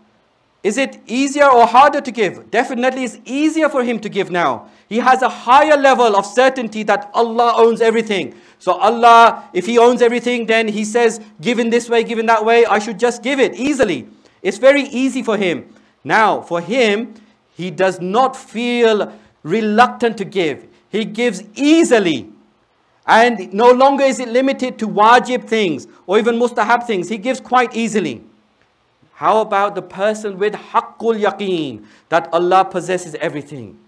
is it easier or harder to give? Definitely it's easier for him to give now. He has a higher level of certainty that Allah owns everything. So Allah, if he owns everything, then he says, give in this way, give in that way, I should just give it easily. It's very easy for him. Now, for him, he does not feel reluctant to give. He gives easily. And no longer is it limited to wajib things or even mustahab things. He gives quite easily. How about the person with haqqul yaqeen, that Allah possesses everything?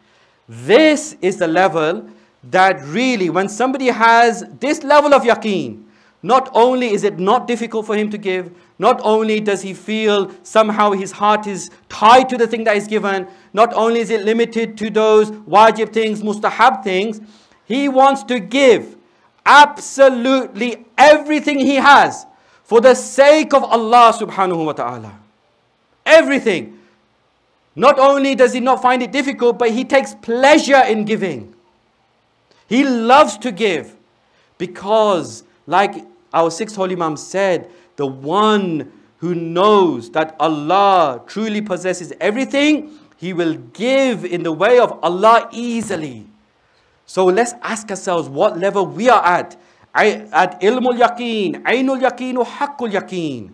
This is the level that really, when somebody has this level of yaqeen, not only is it not difficult for him to give, not only does he feel somehow his heart is tied to the thing that is given, not only is it limited to those wajib things, mustahab things, he wants to give absolutely everything he has for the sake of Allah subhanahu wa ta'ala. Everything. Not only does he not find it difficult, but he takes pleasure in giving. He loves to give because, like our sixth holy Imam said, the one who knows that Allah truly possesses everything, he will give in the way of Allah easily. So let's ask ourselves what level we are at ilmul yaqeen, ainul yaqeen or haqqul yaqeen.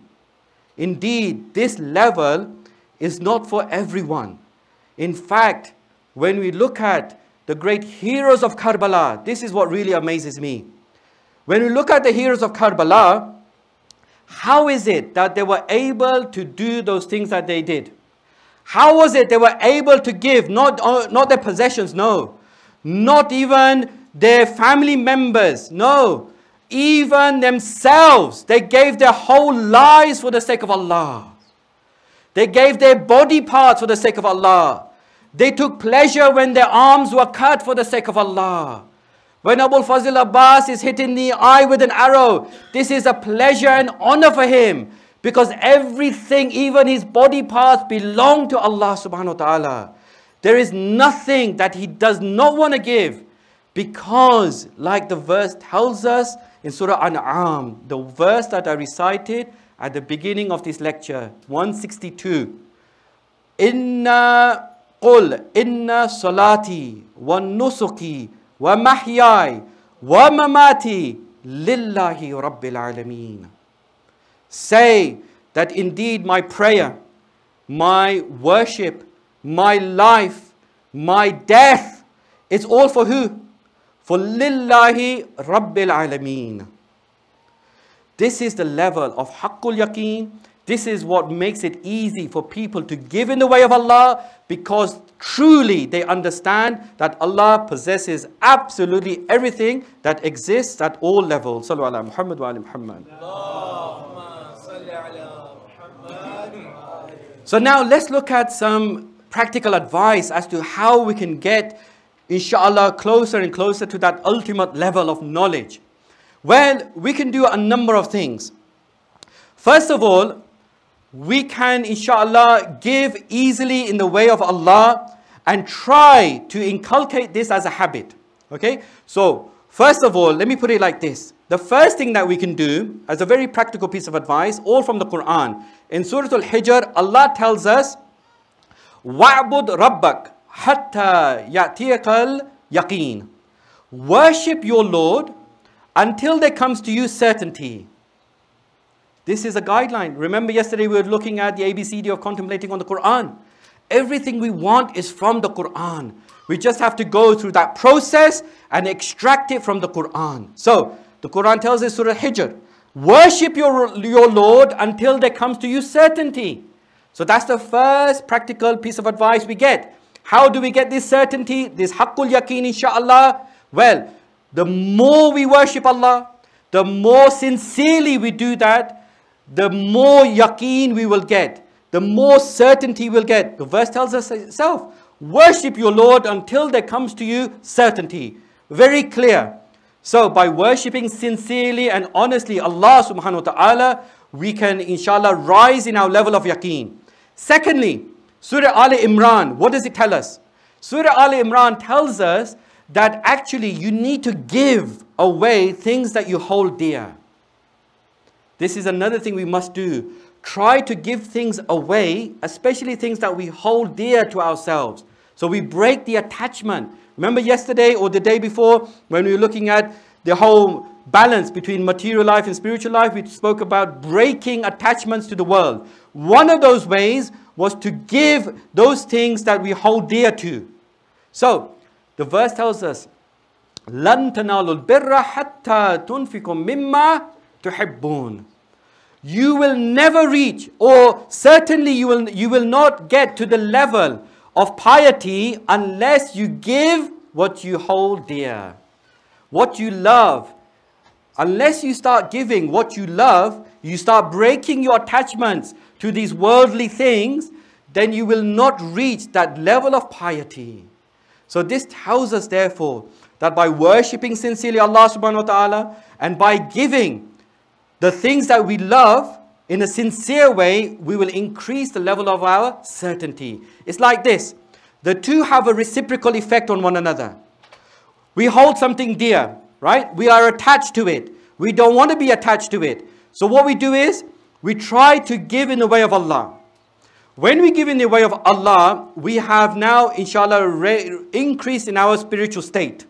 Indeed, this level is not for everyone. In fact, when we look at the great heroes of Karbala, this is what really amazes me. When we look at the heroes of Karbala, how is it that they were able to do those things that they did? How was it they were able to give, not their possessions, no. Not even their family members, no. Even themselves, they gave their whole lives for the sake of Allah. They gave their body parts for the sake of Allah. They took pleasure when their arms were cut for the sake of Allah. When Abul Fazl Abbas is hit in the eye with an arrow, this is a pleasure and honor for him. Because everything, even his body parts, belong to Allah subhanahu wa ta'ala. There is nothing that he does not want to give. Because, like the verse tells us in Surah An'am, the verse that I recited at the beginning of this lecture, 162. Inna qul inna salati wa nusuki wa mahyai wa mamati lillahi rabbil alameen. Say that indeed my prayer, my worship, my life, my death, it's all for who? For lillahi rabbil alameen. This is the level of haqqul yaqeen. This is what makes it easy for people to give in the way of Allah, because truly they understand that Allah possesses absolutely everything that exists at all levels. Sallu ala Muhammad wa ala Muhammad. So now let's look at some practical advice as to how we can get, inshallah, closer and closer to that ultimate level of knowledge. Well, we can do a number of things. First of all, we can, inshallah, give easily in the way of Allah and try to inculcate this as a habit. Okay? So, first of all, let me put it like this. The first thing that we can do, as a very practical piece of advice, all from the Quran. In Surah Al-Hijr, Allah tells us, وَعْبُدْ رَبَّكَ حَتَّى يَأْتِيَكَ الْيَقِينَ. Worship your Lord until there comes to you certainty. This is a guideline. Remember yesterday we were looking at the ABCD of contemplating on the Quran. Everything we want is from the Quran. We just have to go through that process and extract it from the Quran. So, the Quran tells us, Surah Hijr, worship your Lord until there comes to you certainty. So that's the first practical piece of advice we get. How do we get this certainty, this haqqul yaqeen, inshaAllah? Well, the more we worship Allah, the more sincerely we do that, the more yaqeen we will get, the more certainty we'll get. The verse tells us itself, worship your Lord until there comes to you certainty. Very clear. So by worshipping sincerely and honestly Allah subhanahu wa ta'ala, we can inshallah rise in our level of yaqeen. Secondly, Surah Al-Imran, what does it tell us? Surah Al-Imran tells us that actually you need to give away things that you hold dear. This is another thing we must do. Try to give things away, especially things that we hold dear to ourselves. So we break the attachment. Remember yesterday or the day before when we were looking at the whole balance between material life and spiritual life, we spoke about breaking attachments to the world. One of those ways was to give those things that we hold dear to. So the verse tells us, لَن تَنَالُوا الْبِرَّ حَتَّى تُنْفِقُوا مِمَّا تُحِبُّونَ. You will never reach, or certainly you will not get to the level of piety unless you give what you hold dear, what you love. Unless you start giving what you love, you start breaking your attachments to these worldly things, then you will not reach that level of piety. So this tells us therefore that by worshipping sincerely Allah subhanahu wa ta'ala and by giving the things that we love in a sincere way, we will increase the level of our certainty. It's like this. The two have a reciprocal effect on one another. We hold something dear, right? We are attached to it. We don't want to be attached to it. So what we do is, we try to give in the way of Allah. When we give in the way of Allah, we have now, inshallah, increased in our spiritual state.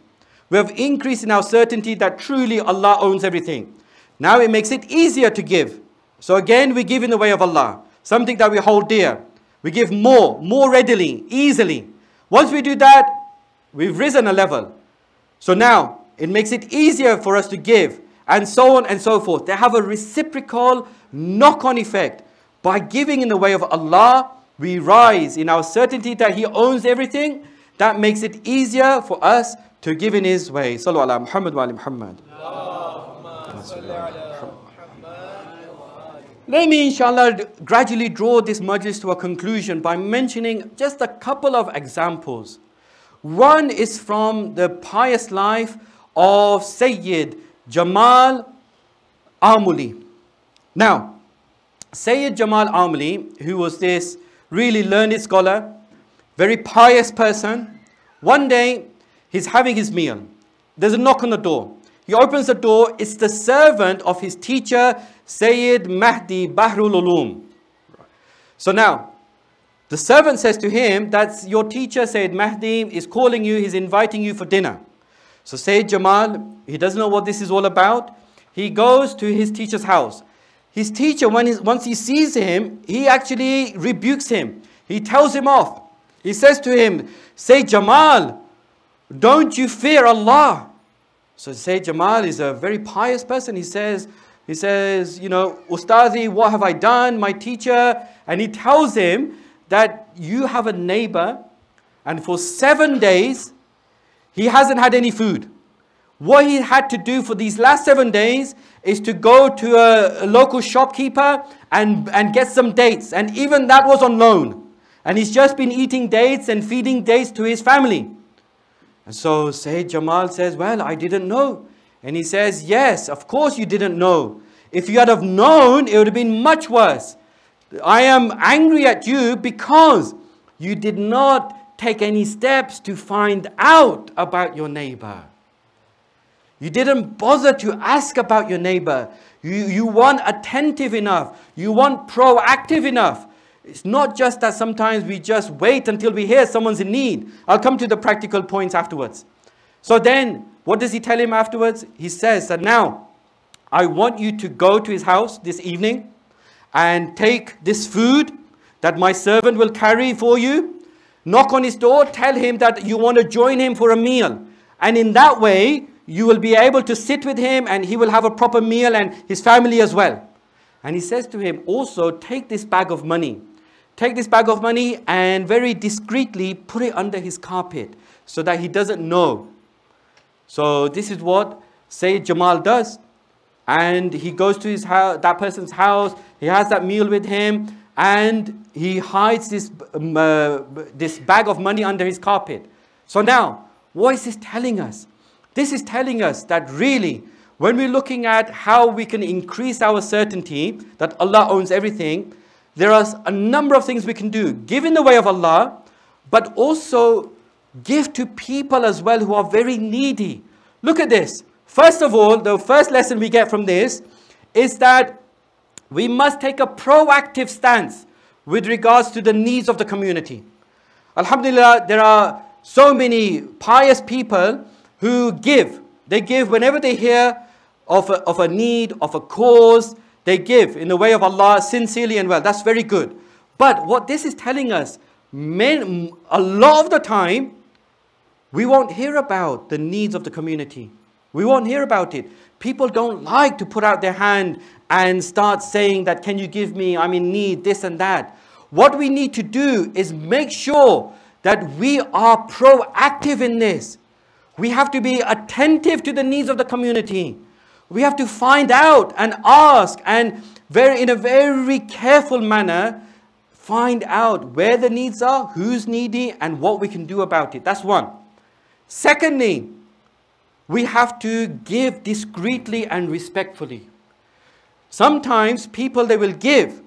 We have increased in our certainty that truly Allah owns everything. Now it makes it easier to give. So again, we give in the way of Allah, something that we hold dear. We give more readily, easily. Once we do that, we've risen a level. So now, it makes it easier for us to give, and so on and so forth. They have a reciprocal knock-on effect. By giving in the way of Allah, we rise in our certainty that He owns everything. That makes it easier for us to give in His way. Sallu ala Muhammad wa ali Muhammad. Let me inshallah gradually draw this majlis to a conclusion by mentioning just a couple of examples. One is from the pious life of Sayyid Jamal Amuli. Now, Sayyid Jamal Amuli, who was this really learned scholar, very pious person, one day he's having his meal. There's a knock on the door. He opens the door. It's the servant of his teacher, Sayyid Mahdi Bahrul Ulum. So now, the servant says to him, that's your teacher, Sayyid Mahdi, is calling you, he's inviting you for dinner. So Sayyid Jamal, he doesn't know what this is all about. He goes to his teacher's house. His teacher, once he sees him, he actually rebukes him. He tells him off. He says to him, Sayyid Jamal, don't you fear Allah? So Sayyid Jamal is a very pious person. He says, you know, Ustadi, what have I done? My teacher. And he tells him that you have a neighbor and for 7 days, he hasn't had any food. What he had to do for these last 7 days is to go to a local shopkeeper and get some dates. And even that was on loan. And he's just been eating dates and feeding dates to his family. And so Sayyid Jamal says, well, I didn't know. And he says, yes, of course you didn't know. If you had have known, it would have been much worse. I am angry at you because you did not take any steps to find out about your neighbor. You didn't bother to ask about your neighbor. You weren't attentive enough. You weren't proactive enough. It's not just that sometimes we just wait until we hear someone's in need. I'll come to the practical points afterwards. So then, what does he tell him afterwards? He says that now, I want you to go to his house this evening and take this food that my servant will carry for you. Knock on his door, tell him that you want to join him for a meal. And in that way, you will be able to sit with him and he will have a proper meal and his family as well. And he says to him, also take this bag of money. Take this bag of money and very discreetly put it under his carpet so that he doesn't know. So this is what Sayyid Jamal does. And he goes to his house, that person's house, he has that meal with him, and he hides this bag of money under his carpet. So now, what is this telling us? This is telling us that really, when we're looking at how we can increase our certainty that Allah owns everything, there are a number of things we can do. Give in the way of Allah, but also give to people as well who are very needy. Look at this. First of all, the first lesson we get from this is that we must take a proactive stance with regards to the needs of the community. Alhamdulillah, there are so many pious people who give. They give whenever they hear of a need, of a cause. They give in the way of Allah sincerely and well. That's very good. But what this is telling us, a lot of the time, we won't hear about the needs of the community. We won't hear about it. People don't like to put out their hand and start saying that, can you give me, I'm in need, this and that. What we need to do is make sure that we are proactive in this. We have to be attentive to the needs of the community. We have to find out and ask and in a very careful manner, find out where the needs are, who's needy, and what we can do about it. That's one. Secondly, we have to give discreetly and respectfully. Sometimes people, they will give,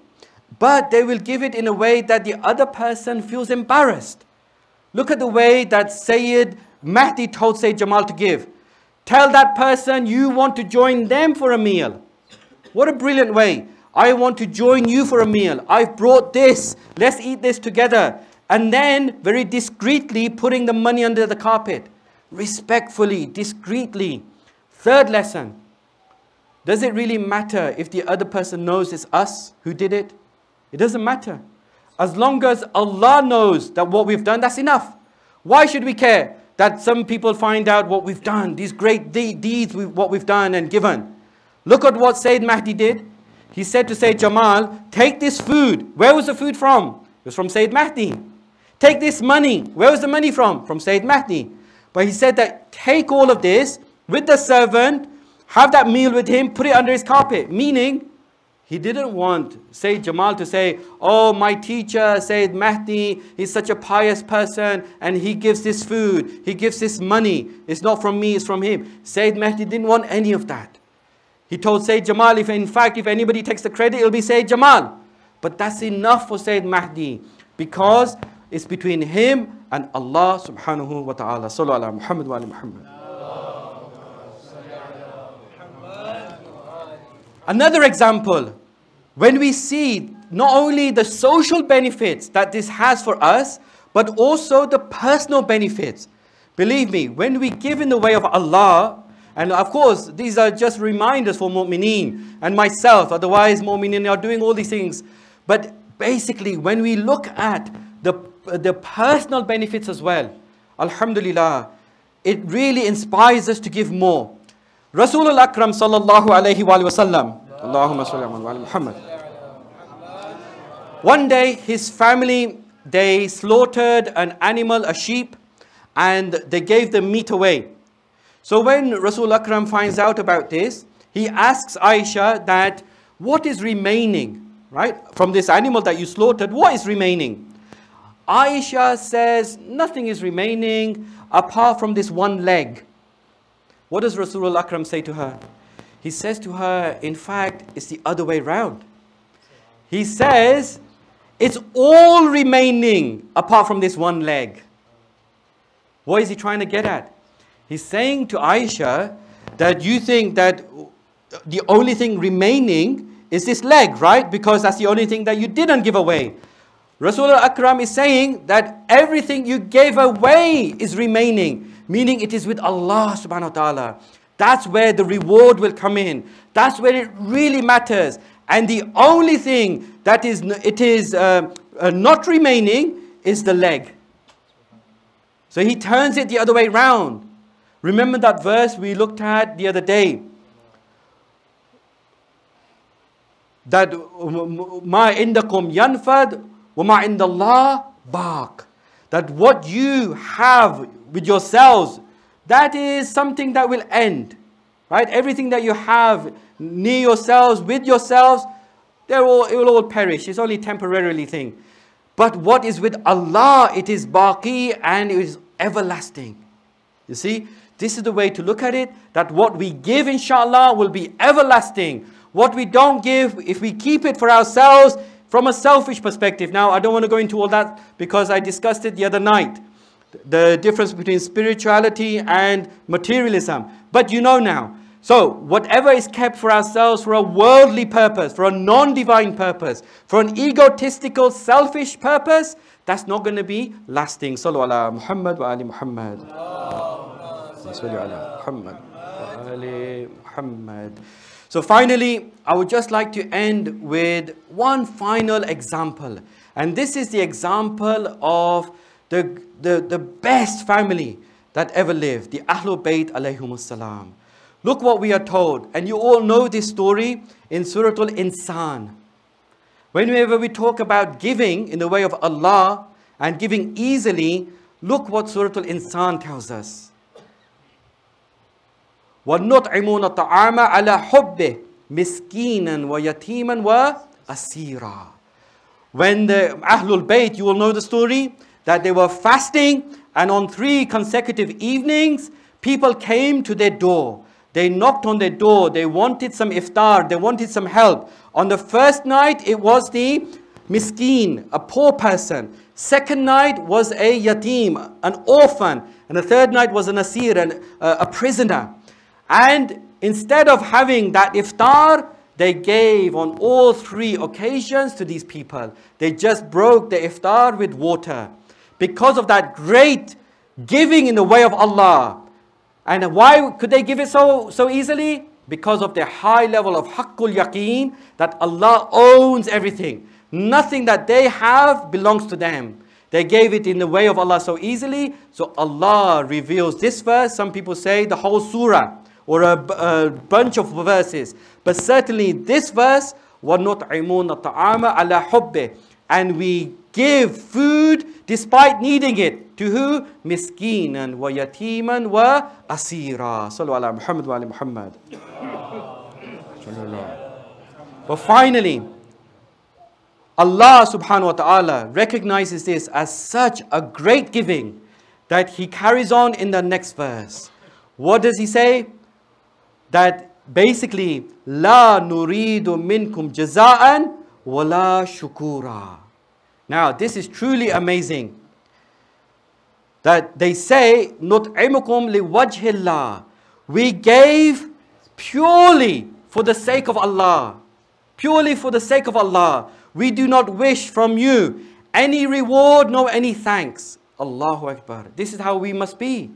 but they will give it in a way that the other person feels embarrassed. Look at the way that Sayyid Mahdi told Sayyid Jamal to give. Tell that person you want to join them for a meal. What a brilliant way. I want to join you for a meal. I've brought this. Let's eat this together. And then very discreetly putting the money under the carpet. Respectfully, discreetly. Third lesson. Does it really matter if the other person knows it's us who did it? It doesn't matter. As long as Allah knows that what we've done, that's enough. Why should we care that some people find out what we've done, these great deeds, what we've done and given? Look at what Sayyid Mahdi did. He said to Sayyid Jamal, take this food. Where was the food from? It was from Sayyid Mahdi. Take this money. Where was the money from? From Sayyid Mahdi. But he said that take all of this with the servant, have that meal with him, put it under his carpet. Meaning, he didn't want Sayyid Jamal to say, oh, my teacher, Sayyid Mahdi, he's such a pious person and he gives this food, he gives this money. It's not from me, it's from him. Sayyid Mahdi didn't want any of that. He told Sayyid Jamal, if anybody takes the credit, it'll be Sayyid Jamal. But that's enough for Sayyid Mahdi because it's between him and Allah subhanahu wa ta'ala. Sallu ala Muhammad wa ala Muhammad. Another example, when we see not only the social benefits that this has for us, but also the personal benefits. Believe me, when we give in the way of Allah, and of course, these are just reminders for mu'mineen and myself, otherwise mu'mineen are doing all these things. But basically, when we look at the personal benefits as well, alhamdulillah, it really inspires us to give more. Rasulullah Akram sallallahu alayhi wa sallam, Allahumma salli ala Muhammad. One day his family, they slaughtered an animal, a sheep, and they gave the meat away. So when Rasul Akram finds out about this, he asks Aisha that what is remaining, right? From this animal that you slaughtered, what is remaining? Aisha says nothing is remaining apart from this one leg. What does Rasul Akram say to her? He says to her, in fact, it's the other way round. He says, it's all remaining apart from this one leg. What is he trying to get at? He's saying to Aisha that you think that the only thing remaining is this leg, right? Because that's the only thing that you didn't give away. Rasul Akram is saying that everything you gave away is remaining, meaning it is with Allah subhanahu wa ta'ala. That's where the reward will come in. That's where it really matters. And the only thing that is not remaining is the leg. So he turns it the other way round. Remember that verse we looked at the other day, that ma indakum yanfad wa ma indallah baq, that what you have with yourselves, that is something that will end, right? Everything that you have near yourselves, with yourselves, it will all perish. It's only temporarily thing. But what is with Allah, it is baqi and it is everlasting. You see, this is the way to look at it, that what we give inshallah will be everlasting. What we don't give, if we keep it for ourselves from a selfish perspective. Now, I don't want to go into all that because I discussed it the other night. The difference between spirituality and materialism. But you know now. So, whatever is kept for ourselves for a worldly purpose, for a non-divine purpose, for an egotistical, selfish purpose, that's not going to be lasting. Sallu ala Muhammad wa ali Muhammad. Sallu ala Muhammad wa ali Muhammad. So finally, I would just like to end with one final example. And this is the example of the best family that ever lived, the Ahlul Bayt alayhimus salam. Look what we are told. And you all know this story in Surah Al-Insan. Whenever we talk about giving in the way of Allah and giving easily, look what Surah Al-Insan tells us. وَالنُّطْعِمُونَ الطَّعَامَ عَلَى حُبِّهِ مِسْكِينًا وَيَتِيمًا وَأَسِيرًا. When the Ahlul Bayt, you will know the story, that they were fasting, and on 3 consecutive evenings, people came to their door. They knocked on their door. They wanted some iftar. They wanted some help. On the first night, it was the miskeen, a poor person. Second night was a yatim, an orphan. And the third night was an asir, a prisoner. And instead of having that iftar, they gave on all 3 occasions to these people. They just broke the iftar with water. Because of that great giving in the way of Allah. And why could they give it so easily? Because of their high level of haqqul yaqeen, that Allah owns everything. Nothing that they have belongs to them. They gave it in the way of Allah so easily. So Allah reveals this verse. Some people say the whole surah or a bunch of verses. But certainly this verse, وَنُطْعِمُونَ الطَّعَامَ عَلَى حُبِّهِ, and we give food despite needing it. To who? Miskeenan wa yatiman wa asira. Sallu ala Muhammad wa ali Muhammad. But finally, Allah subhanahu wa ta'ala recognizes this as such a great giving that He carries on in the next verse. What does He say? That basically, La nuridu minkum jaza'an wa la shukura. Now, this is truly amazing. That they say, Nut'imukum liwajhillah. We gave purely for the sake of Allah. Purely for the sake of Allah. We do not wish from you any reward nor any thanks. Allahu Akbar. This is how we must be.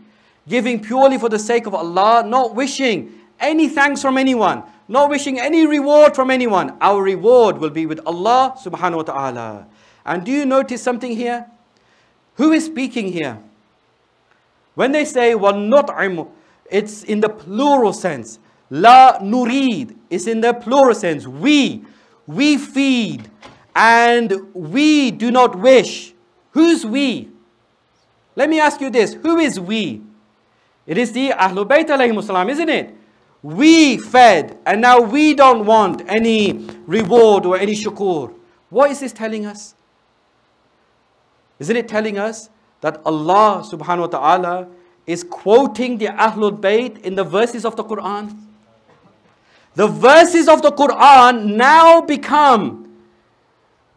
Giving purely for the sake of Allah, not wishing any thanks from anyone, not wishing any reward from anyone. Our reward will be with Allah subhanahu wa ta'ala. And do you notice something here? Who is speaking here? When they say وَالنُّطْعِمُ, it's in the plural sense. La nurid is in the plural sense. We feed and we do not wish. Who's we? Let me ask you this. Who is we? It is the Ahlul Bayt alayhimus salam, isn't it? We fed and now we don't want any reward or any shukur. What is this telling us? Isn't it telling us that Allah subhanahu wa ta'ala is quoting the Ahlul Bayt in the verses of the Quran? The verses of the Quran now become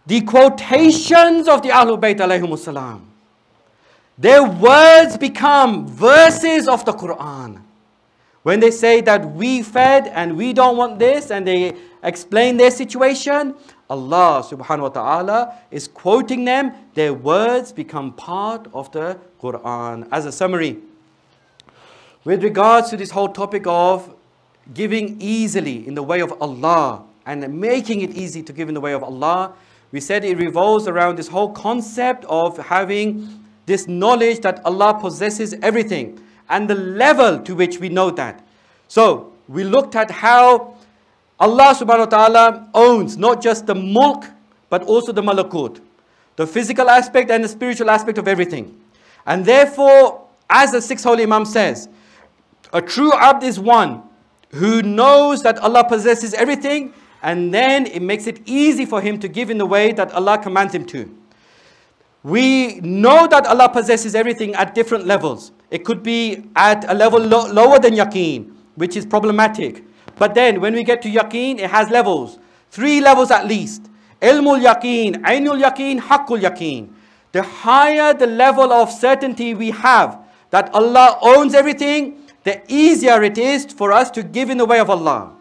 the quotations of the Ahlul Bayt alayhimus salam. Their words become verses of the Quran. When they say that we fed and we don't want this, and they explain their situation, Allah subhanahu wa ta'ala is quoting them, their words become part of the Quran. As a summary, with regards to this whole topic of giving easily in the way of Allah and making it easy to give in the way of Allah, we said it revolves around this whole concept of having this knowledge that Allah possesses everything and the level to which we know that. So we looked at how Allah subhanahu wa ta'ala owns not just the mulk but also the malakut, the physical aspect and the spiritual aspect of everything. And therefore, as the sixth holy Imam says, a true abd is one who knows that Allah possesses everything, and then it makes it easy for him to give in the way that Allah commands him to. We know that Allah possesses everything at different levels. It could be at a level lower than yaqeen, which is problematic. But then when we get to yaqeen, it has levels. 3 levels at least. Ilmul yaqeen, aynul yaqeen, haqqul yaqeen. The higher the level of certainty we have that Allah owns everything, the easier it is for us to give in the way of Allah.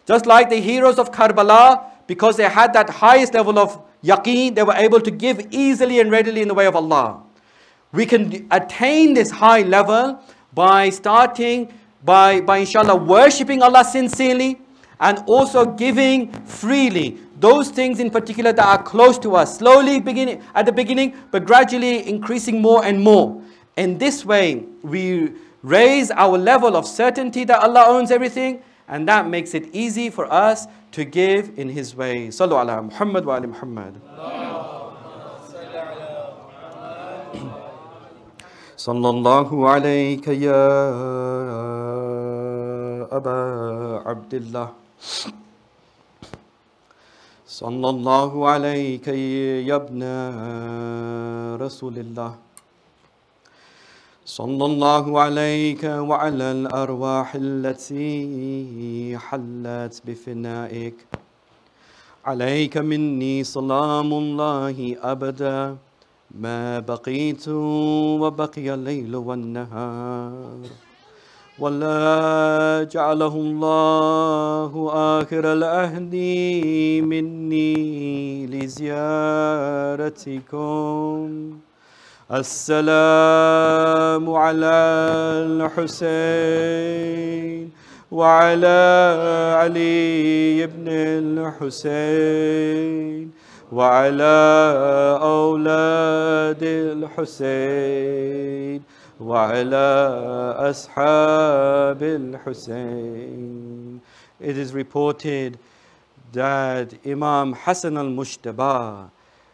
Just like the heroes of Karbala, because they had that highest level of yaqeen, they were able to give easily and readily in the way of Allah. We can attain this high level by starting by inshallah worshipping Allah sincerely and also giving freely. Those things in particular that are close to us, slowly beginning at the beginning, but gradually increasing more and more. In this way, we raise our level of certainty that Allah owns everything, and that makes it easy for us to give in His way. Sallu ala Muhammad wa ali Muhammad. Sallallahu alayka ya Aba Abdullah. Sallallahu alayka ya ibna Rasulillah. صلى الله عليك وعلى الأرواح التي حلت بفنائك عليك مني سلام الله أبدا ما بقيت وبقي الليل والنهار ولا جعله الله آخر العهد مني لزيارتكم السلام على الحسين وعلى علي بن الحسين وعلى أولاد الحسين وعلى أصحاب الحسين. It is reported that Imam Hassan al-Mushtaba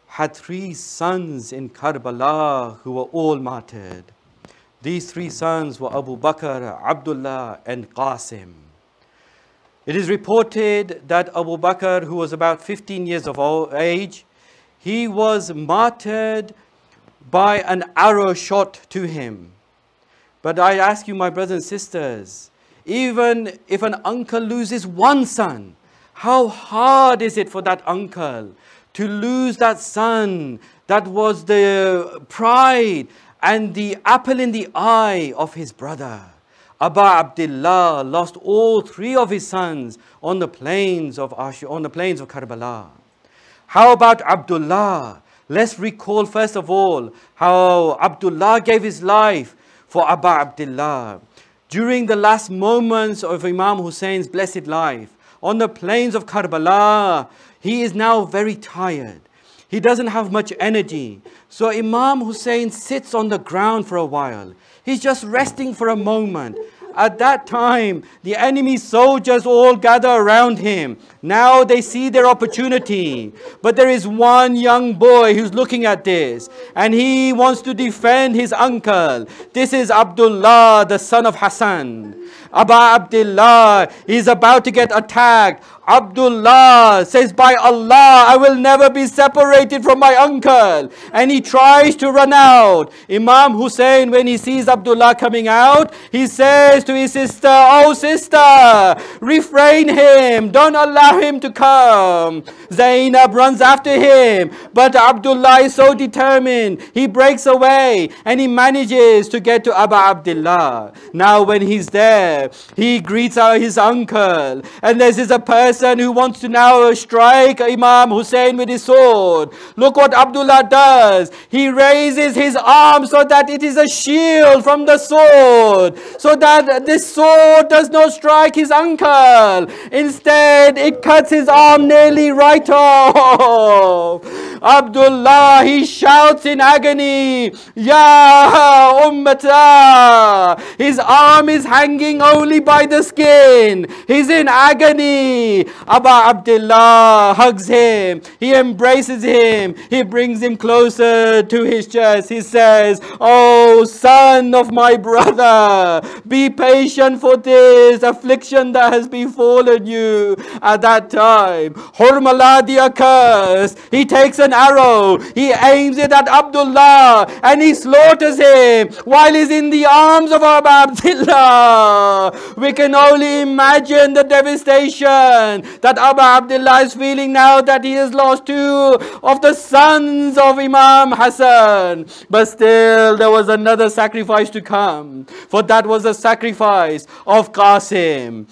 had 3 sons in Karbala who were all martyred. These 3 sons were Abu Bakr, Abdullah and Qasim. It is reported that Abu Bakr, who was about 15 years of age, he was martyred by an arrow shot to him. But I ask you, my brothers and sisters, even if an uncle loses 1 son, how hard is it for that uncle to lose that son that was the pride and the apple in the eye of his brother? Abu Abdullah lost all 3 of his sons on the plains of Karbala. How about Abdullah? Let's recall first of all how Abdullah gave his life for Abu Abdullah. During the last moments of Imam Hussein's blessed life, on the plains of Karbala, he is now very tired. He doesn't have much energy. So Imam Hussein sits on the ground for a while. He's just resting for a moment. At that time, the enemy soldiers all gather around him. Now they see their opportunity. But there is one young boy who's looking at this, and he wants to defend his uncle. This is Abdullah, the son of Hassan. Abu Abdullah is about to get attacked. Abdullah says, by Allah, I will never be separated from my uncle. And he tries to run out. Imam Hussein, when he sees Abdullah coming out, he says to his sister, oh sister, refrain him. Don't allow him to come. Zainab runs after him. But Abdullah is so determined. He breaks away and he manages to get to Abu Abdullah. Now when he's there, he greets his uncle. And this is a person person who wants to now strike Imam Hussein with his sword. Look what Abdullah does. He raises his arm so that it is a shield from the sword, so that this sword does not strike his uncle. Instead, it cuts his arm nearly right off. Abdullah, he shouts in agony, Ya Ummata. His arm is hanging only by the skin. He's in agony. Abu Abdullah hugs him. He embraces him. He brings him closer to his chest. He says, Oh, son of my brother, be patient for this affliction that has befallen you. At that time, Hurmaladi occurs. He takes an arrow. He aims it at Abdullah and he slaughters him while he's in the arms of Abu Abdullah. We can only imagine the devastation that Abu Abdullah is feeling now that he has lost two of the sons of Imam Hassan. But still, there was another sacrifice to come, for that was the sacrifice of Qasim.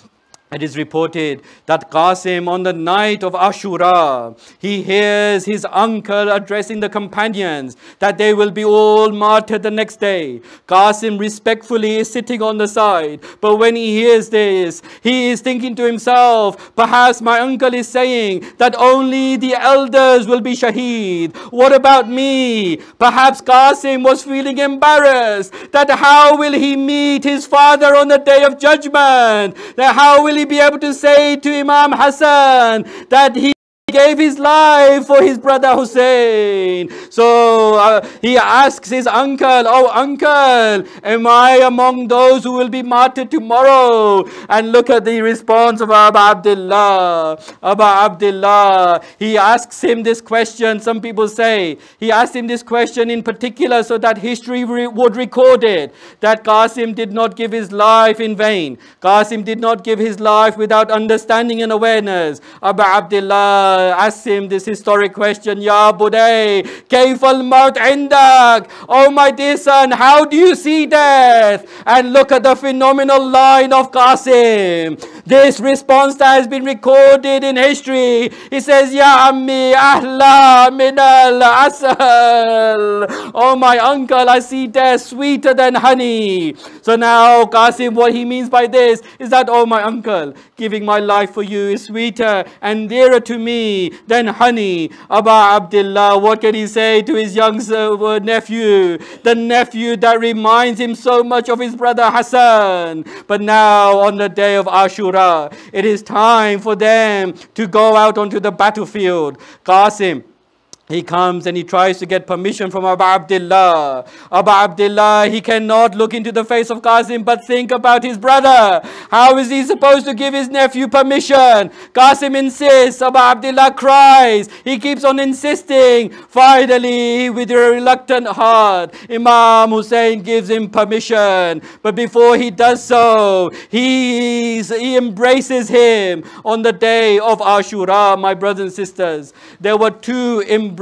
It is reported that Qasim, on the night of Ashura, he hears his uncle addressing the companions that they will be all martyred the next day. Qasim respectfully is sitting on the side, but when he hears this, he is thinking to himself, perhaps my uncle is saying that only the elders will be shaheed. What about me? Perhaps Qasim was feeling embarrassed that how will he meet his father on the day of judgment? That how will he be able to say to Imam Hassan that he gave his life for his brother Hussein? So he asks his uncle, Oh uncle, am I among those who will be martyred tomorrow? And look at the response of Abu Abdullah. Abu Abdullah, he asks him this question. Some people say he asked him this question in particular so that history would record it, that Qasim did not give his life in vain. Qasim did not give his life without understanding and awareness. Abu Abdullah asked him this historic question, Ya Buday, Kayf al-Maut indak? Oh my dear son, how do you see death? And look at the phenomenal line of Qasim. This response that has been recorded in history. He says, Ya Ammi ahla min al-asal. Oh my uncle, I see death sweeter than honey. So now Qasim, what he means by this is that, oh my uncle, giving my life for you is sweeter and dearer to me than honey. Abu Abdullah, what can he say to his young nephew? The nephew that reminds him so much of his brother Hassan. But now on the day of Ashura, it is time for them to go out onto the battlefield. Qasim, he comes and he tries to get permission from Abu Abdullah. Abu Abdullah, he cannot look into the face of Qasim but think about his brother. How is he supposed to give his nephew permission? Qasim insists. Abu Abdullah cries. He keeps on insisting. Finally, with a reluctant heart, Imam Hussein gives him permission. But before he does so, he embraces him on the day of Ashura. My brothers and sisters, there were two embraces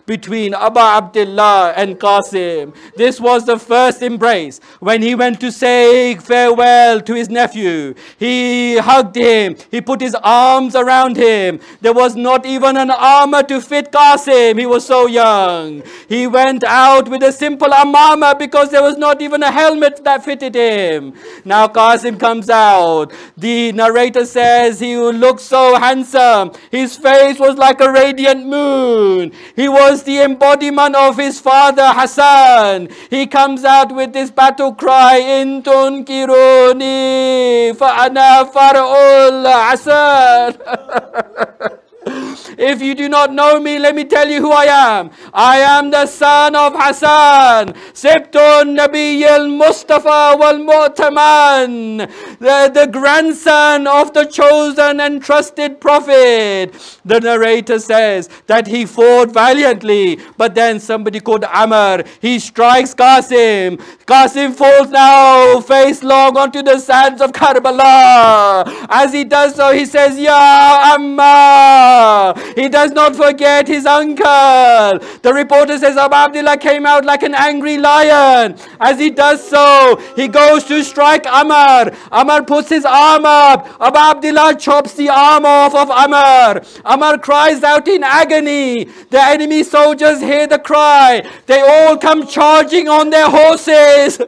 between Abu Abdullah and Qasim. This was the first embrace when he went to say farewell to his nephew. He hugged him. He put his arms around him. There was not even an armor to fit Qasim. He was so young. He went out with a simple amama because there was not even a helmet that fitted him. Now Qasim comes out. The narrator says he looked so handsome. His face was like a radiant moon. He was the embodiment of his father Hassan. He comes out with this battle cry, In tunkiruni fa ana far'ul Hassan. If you do not know me, let me tell you who I am. I am the son of Hassan, Sibtun Nabi al-Mustafa wal-Mu'taman, the grandson of the chosen and trusted prophet. The narrator says that he fought valiantly, but then somebody called Amr, he strikes Qasim. Qasim falls now face long onto the sands of Karbala. As he does so, he says, Ya Ammar, Abdullah. He does not forget his uncle. The reporter says Abu Abdullah came out like an angry lion. As he does so, he goes to strike Amr. Amr puts his arm up. Abu Abdullah chops the arm off of Amr. Amr cries out in agony. The enemy soldiers hear the cry. They all come charging on their horses.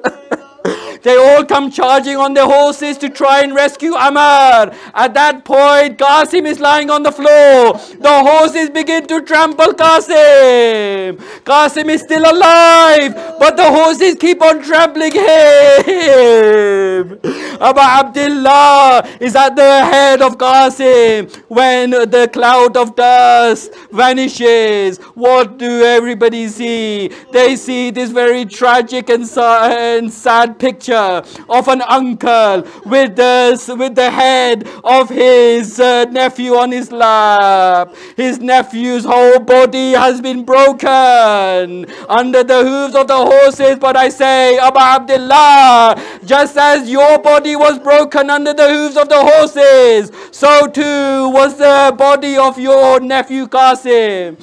They all come charging on their horses to try and rescue Amr. At that point, Qasim is lying on the floor. The horses begin to trample Qasim. Qasim is still alive, but the horses keep on trampling him. Abu Abdullah is at the head of Qasim when the cloud of dust vanishes. What do everybody see? They see this very tragic and sad picture of an uncle with the head of his nephew on his lap. His nephew's whole body has been broken under the hooves of the horses. But I say, Abu Abdullah, just as your body was broken under the hooves of the horses, so too was the body of your nephew Qasim.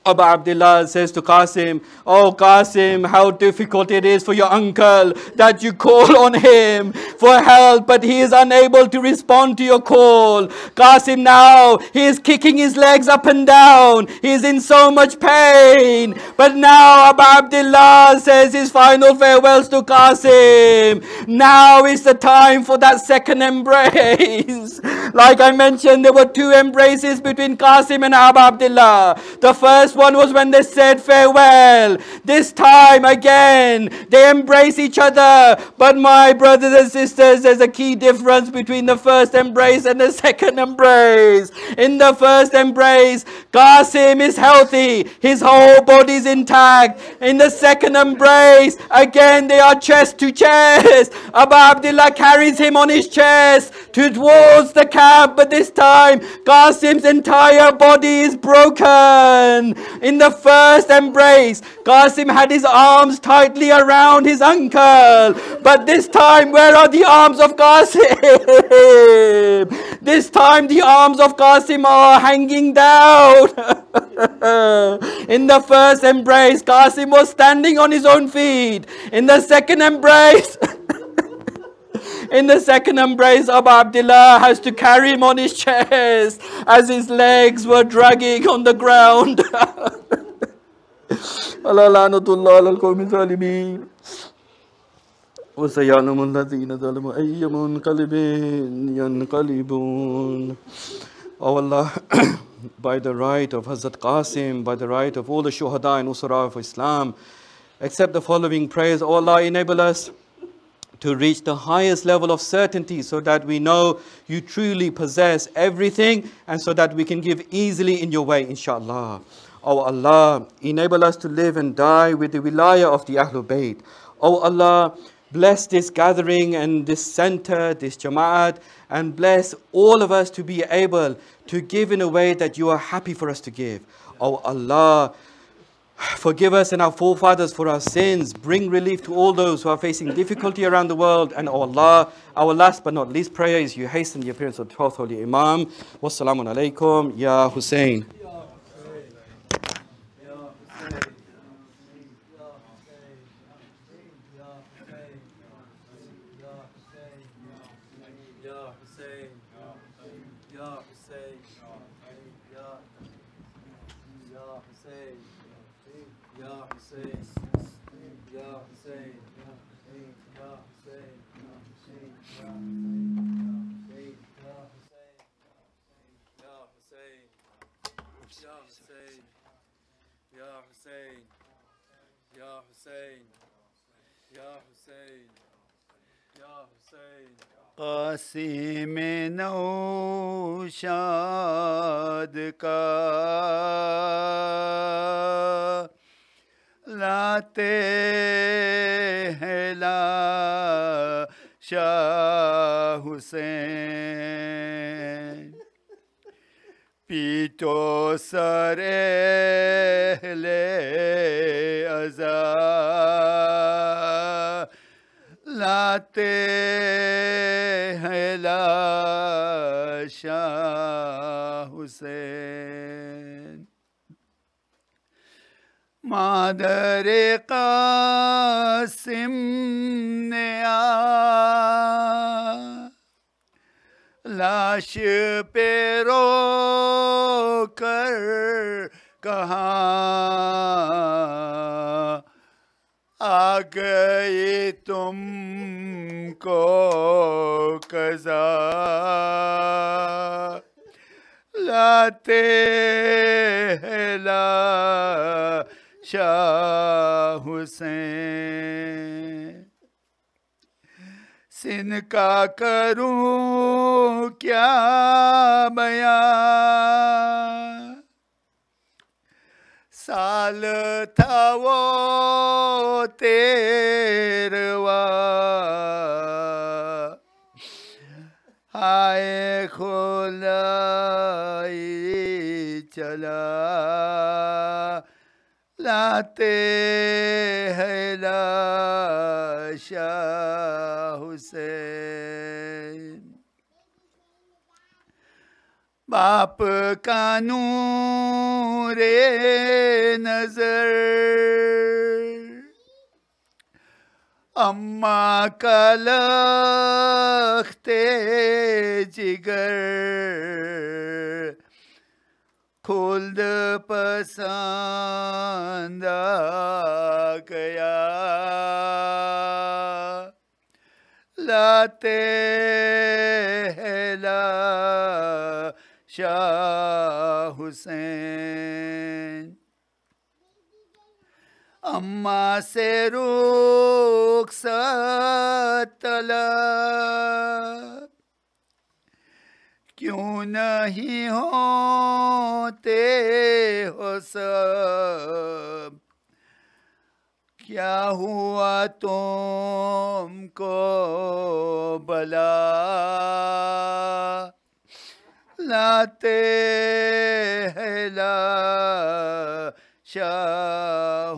Abu Abdullah says to Qasim, "Oh Qasim, how difficult it is for your uncle that you call on him for help, but he is unable to respond to your call." Qasim now, he is kicking his legs up and down. He is in so much pain. But now Abu Abdullah says his final farewells to Qasim. Now is the time for that second embrace. Like I mentioned, there were two embraces between Qasim and Abu Abdullah. The first one was when they said farewell. This time again, they embrace each other. But my brothers and sisters, there's a key difference between the first embrace and the second embrace. In the first embrace, Qasim is healthy. His whole body is intact. In the second embrace, again, they are chest to chest. Abu Abdullah carries him on his chest towards the camp. But this time, Qasim's entire body is broken. In the first embrace, Qasim had his arms tightly around his uncle. But this time, where are the arms of Qasim? This time, the arms of Qasim are hanging down. In the first embrace, Qasim was standing on his own feet. In the second embrace, Abu Abdullah has to carry him on his chest as his legs were dragging on the ground. Allah lanatullah ala al-qawmi zalimin. Wa sayalamu alladhina zalamu ayya munqalibin yanqalibun. Oh Allah, by the right of Hazrat Qasim, by the right of all the shuhada and usara of Islam, accept the following prayers. Oh Allah, enable us to reach the highest level of certainty so that we know you truly possess everything and so that we can give easily in your way, inshallah. Oh Allah, enable us to live and die with the wilayah of the Ahlul Bayt. Oh Allah, bless this gathering and this center, this Jama'at, and bless all of us to be able to give in a way that you are happy for us to give. Oh Allah, forgive us and our forefathers for our sins. Bring relief to all those who are facing difficulty around the world. And oh Allah, our last but not least prayer is you hasten the appearance of the 12th Holy Imam. Wassalamu alaikum, Ya Hussein. Qasim Naushad کا لاتے ہیں شاہ حسین پیٹو سر اہل عزا لاتے ہیں شاہ حسین مادر قاسم نے لاش پہ رو کر کہا آ گئی تم کو قضا لاتے ہیں شاہ حسین سن کا کروں کیا بیان سال تھا وہ تیرواں ہائے کھلائی چلا لاتے ہیں لاش حسین باپ کا نور نظر اماں کا لخت جگر خلد پسند آ گیا لاتے ہیں لاش حسین اماں سے رخصت طلب کیوں نہیں ہوتے ہو سب کیا ہوا تم کو بلا لاتے ہیں لاش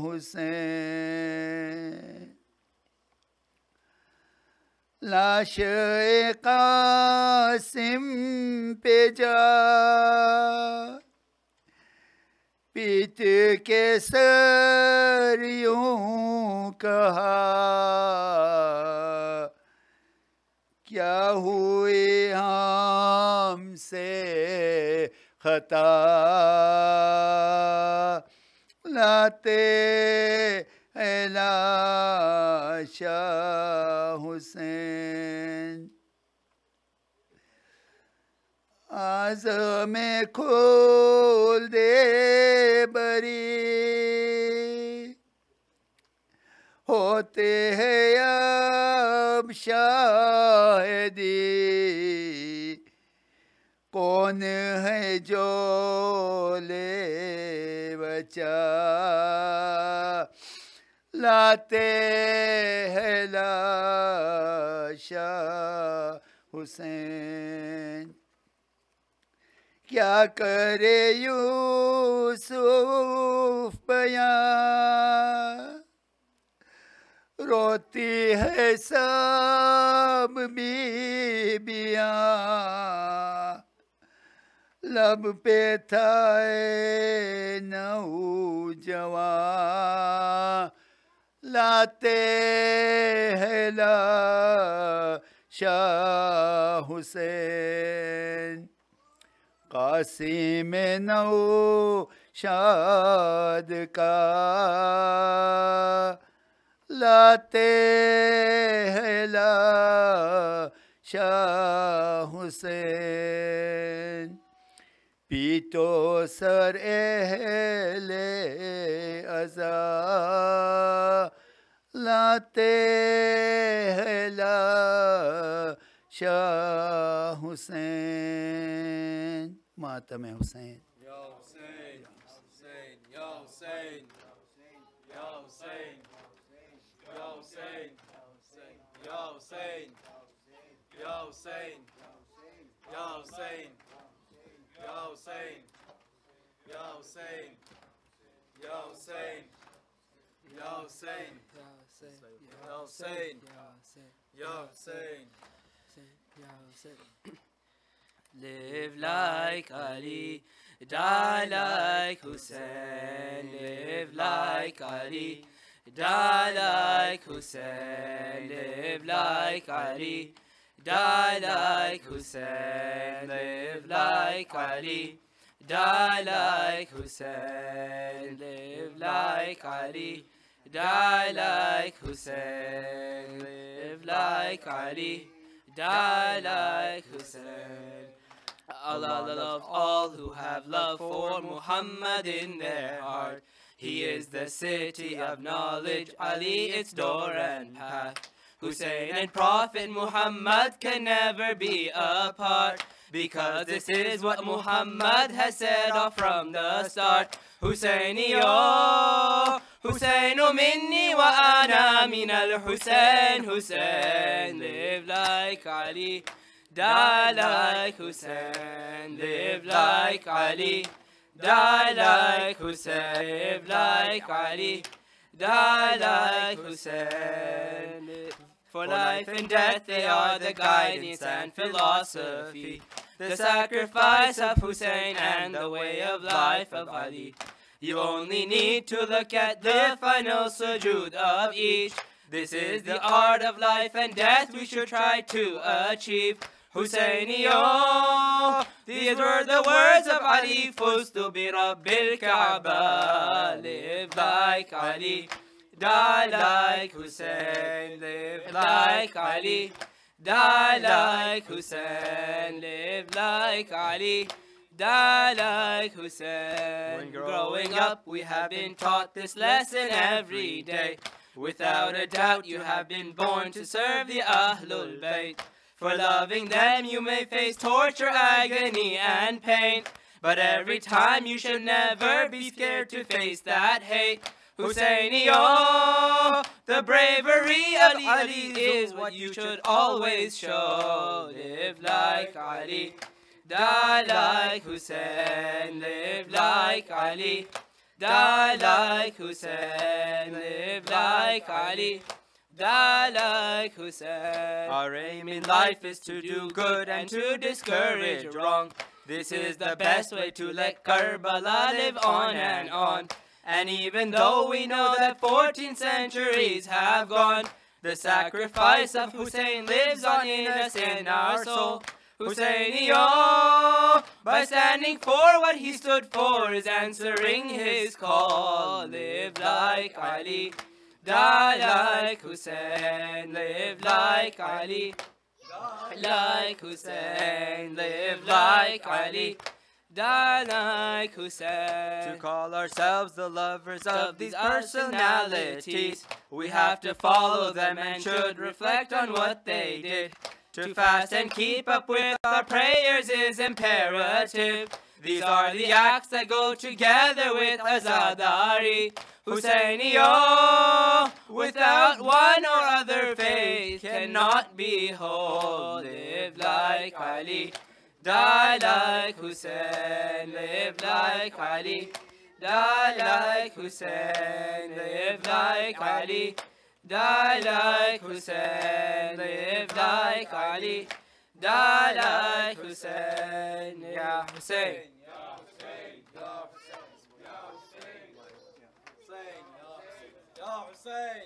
حسین لاش قاسم پہ جا پیٹ کے سر یوں کہا کیا ہوئی ہم سے خطا لاتے ہیں لاش حسین آزم کھول دے بری ہوتے ہیں اب شاہدی کون ہے جو لے بچا لاتے ہیں لاش حسین کیا کرے یوسف بیان روتی ہے سب بیویاں لب پہ تھا نوجوان لاتے ہیں لاش حسین قاسم نوشاد کا لاتے ہیں لاش حسین پیٹو سر اہل عزا لاتے ہیں لاش حسین ماتم حسین یا حسین یا حسین یا حسین یا حسین یا حسین یا حسین یا حسین یا حسین یا حسین یا حسین یا حسین یا حسین یا حسین Live like Ali, die like Hussein. Live like Ali, die like Hussein. Live like Ali, die like Hussein. Live like Ali, die like Hussein. Live like Ali, die like Hussein. Live like Ali, die like Hussein. Allah loves all who have love for Muhammad in their heart. He is the city of knowledge, Ali its door and path. Hussein and Prophet Muhammad can never be apart, because this is what Muhammad has said off from the start. Husainiyo, Husainu minni wa ana min al-Husain. Hussein, live like Ali, die like Hussein. Live like Ali, die like Hussein. Live like Ali, die like Hussein. For life and death they are the guidance and philosophy, the sacrifice of Hussein and the way of life of Ali. You only need to look at the final sujood of each. This is the art of life and death we should try to achieve. Husainiyo, these were the words of Ali. Fustu bi Rabbil Kaaba. Live like Ali, die like Hussein. Live like Ali, die like Hussein. Live like Ali, die like Hussein. When growing up we have been taught this lesson every day. Without a doubt you have been born to serve the Ahlul Bayt. For loving them you may face torture, agony and pain, but every time you should never be scared to face that hate. Husainiyo, the bravery of Ali is what you should always show. Live like Ali, die like Hussein. Live like Ali, die like Hussein. Live like Ali, die like Hussein. Our aim in life is to do good and to discourage wrong. This is the best way to let Karbala live on and on. And even though we know that 14 centuries have gone, the sacrifice of Hussein lives on in us in our soul. Husainiyo, by standing for what he stood for, is answering his call. Live like Ali, die like Hussein. Live like Ali, die like Hussein. Live like Ali, die like Hussein. To call ourselves the lovers of these personalities, we have to follow them and should reflect on what they did. To fast and keep up with our prayers is imperative. These are the acts that go together with Azadari. Husainiyo, without one or other faith cannot be whole. Live like Ali, die like Hussein. Live like Ali, die like Hussein. Live like Ali, die like Hussein. Live like Ali, die like Hussein. Ya Hussein, Ya Hussein, Ya Hussein,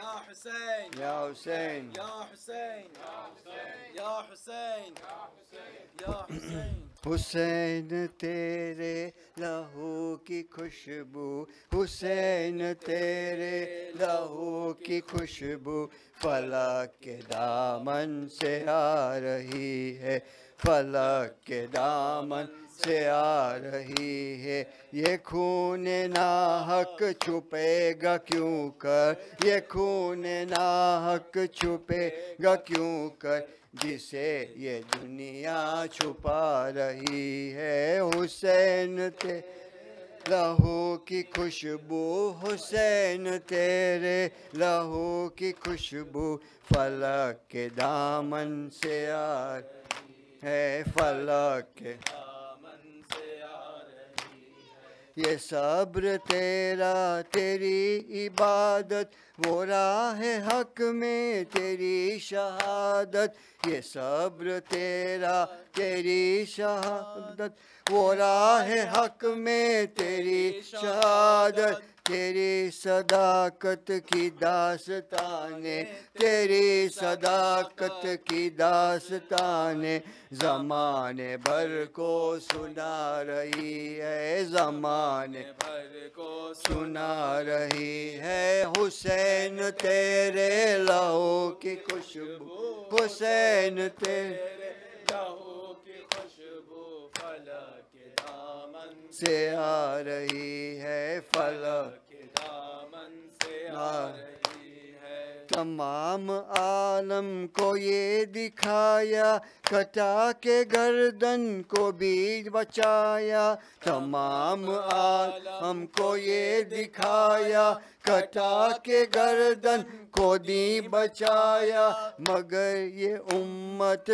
Ya Hussein, Ya Hussein, Ya Hussein, Ya Hussein, Ya Hussein, Ya Hussein. Hussain तेरे लहू की खुशबू, हुसैन तेरे लहू की खुशबू फलक के दामन से आ रही है, फलक के दामन से आ रही है। ये खून नाहक छुपेगा क्यों कर, ये खून नाहक छुपेगा क्यों कर, जिसे ये दुनिया छुपा रही है। हुसैन ते लहू की खुशबू, हुसैन तेरे लहू की खुशबू फलक के दामन से आ रही है, फलक के दामन से आ रही है। یہ صبر تیرا تیری عبادت وہ راہ حق میں تیری شہادت یہ صبر تیرا تیری شہادت وہ راہ حق میں تیری شہادت تیری صداقت کی داستانیں تیری صداقت کی داستانیں زمانے بھر کو سنا رہی ہے زمانے بھر کو سنا رہی ہے حسین تیرے لہو کی خوشبو حسین تیرے لہو کی خوشبو فلک کے دامن سے آ رہی ہے فلک کے دامن سے آ رہی ہے تمام عالم کو یہ دکھایا کٹا کے گردن کو بھی بچایا تمام عالم کو یہ دکھایا کٹا کے گردن کو دی بچایا مگر یہ امت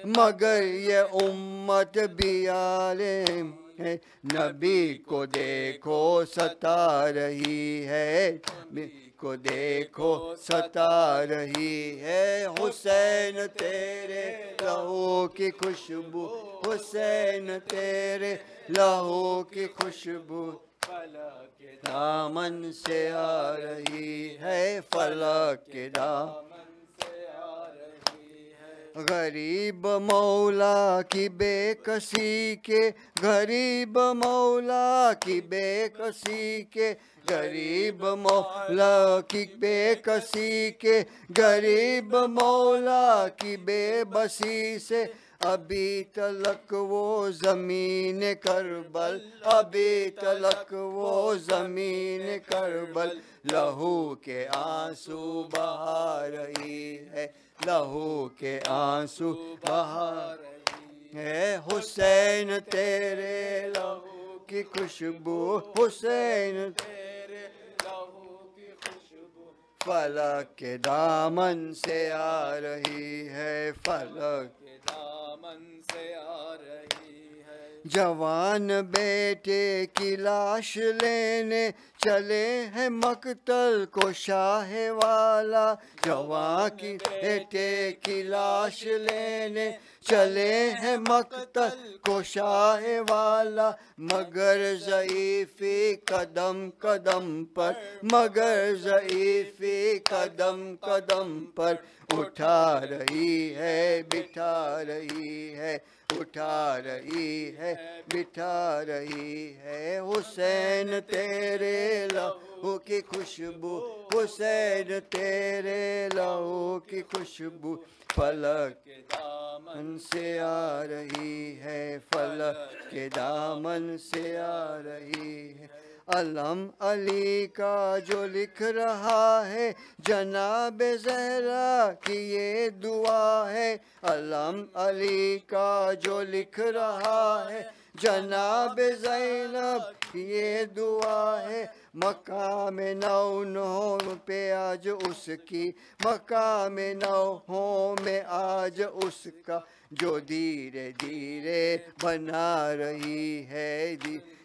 مگر یہ امت بھی عالم ہے نبی کو دیکھو ستا رہی ہے نبی کو دیکھو ستا رہی ہے حسین تیرے لہو کی خوشبو حسین تیرے لہو کی خوشبو فلک کے دامن سے آ رہی ہے فلک کے دامن سے آ رہی ہے غریب مولا کی بے کسی کے غریب مولا کی بے کسی کے غریب مولا کی بے کسی کے غریب مولا کی بے بسی سے ابھی تلک وہ زمین کربل ابھی تلک وہ زمین کربل لہو کے آنسو بہا رہی ہے لہو کے آنسو بہا رہی ہے حسین تیرے لہو کی خوشبو حسین تیرے لہو کی خوشبو فلک کے دامن سے آ رہی ہے فلک کے دامن سے آ رہی ہے جوان بیٹے کی لاش لینے چلے ہیں مقتل کو شاہ والا جوان کی بیٹے کی لاش لینے چلے ہیں مقتل کو شاہ والا مگر ضعیفی قدم قدم پر مگر ضعیفی قدم قدم پر اٹھا رہی ہے بٹھا رہی ہے اٹھا رہی ہے بٹھا رہی ہے حسین تیرے لہو کی خوشبو حسین تیرے لہو کی خوشبو فلک کے دامن سے آ رہی ہے فلک کے دامن سے آ رہی ہے علم علی کا جو لکھ رہا ہے جناب زہرا کی یہ دعا ہے علم علی کا جو لکھ رہا ہے جناب زینب کی یہ دعا ہے مقام نو پہ آج اس کی مقام نو میں آج اس کا جو دھیرے دھیرے بنا رہی ہے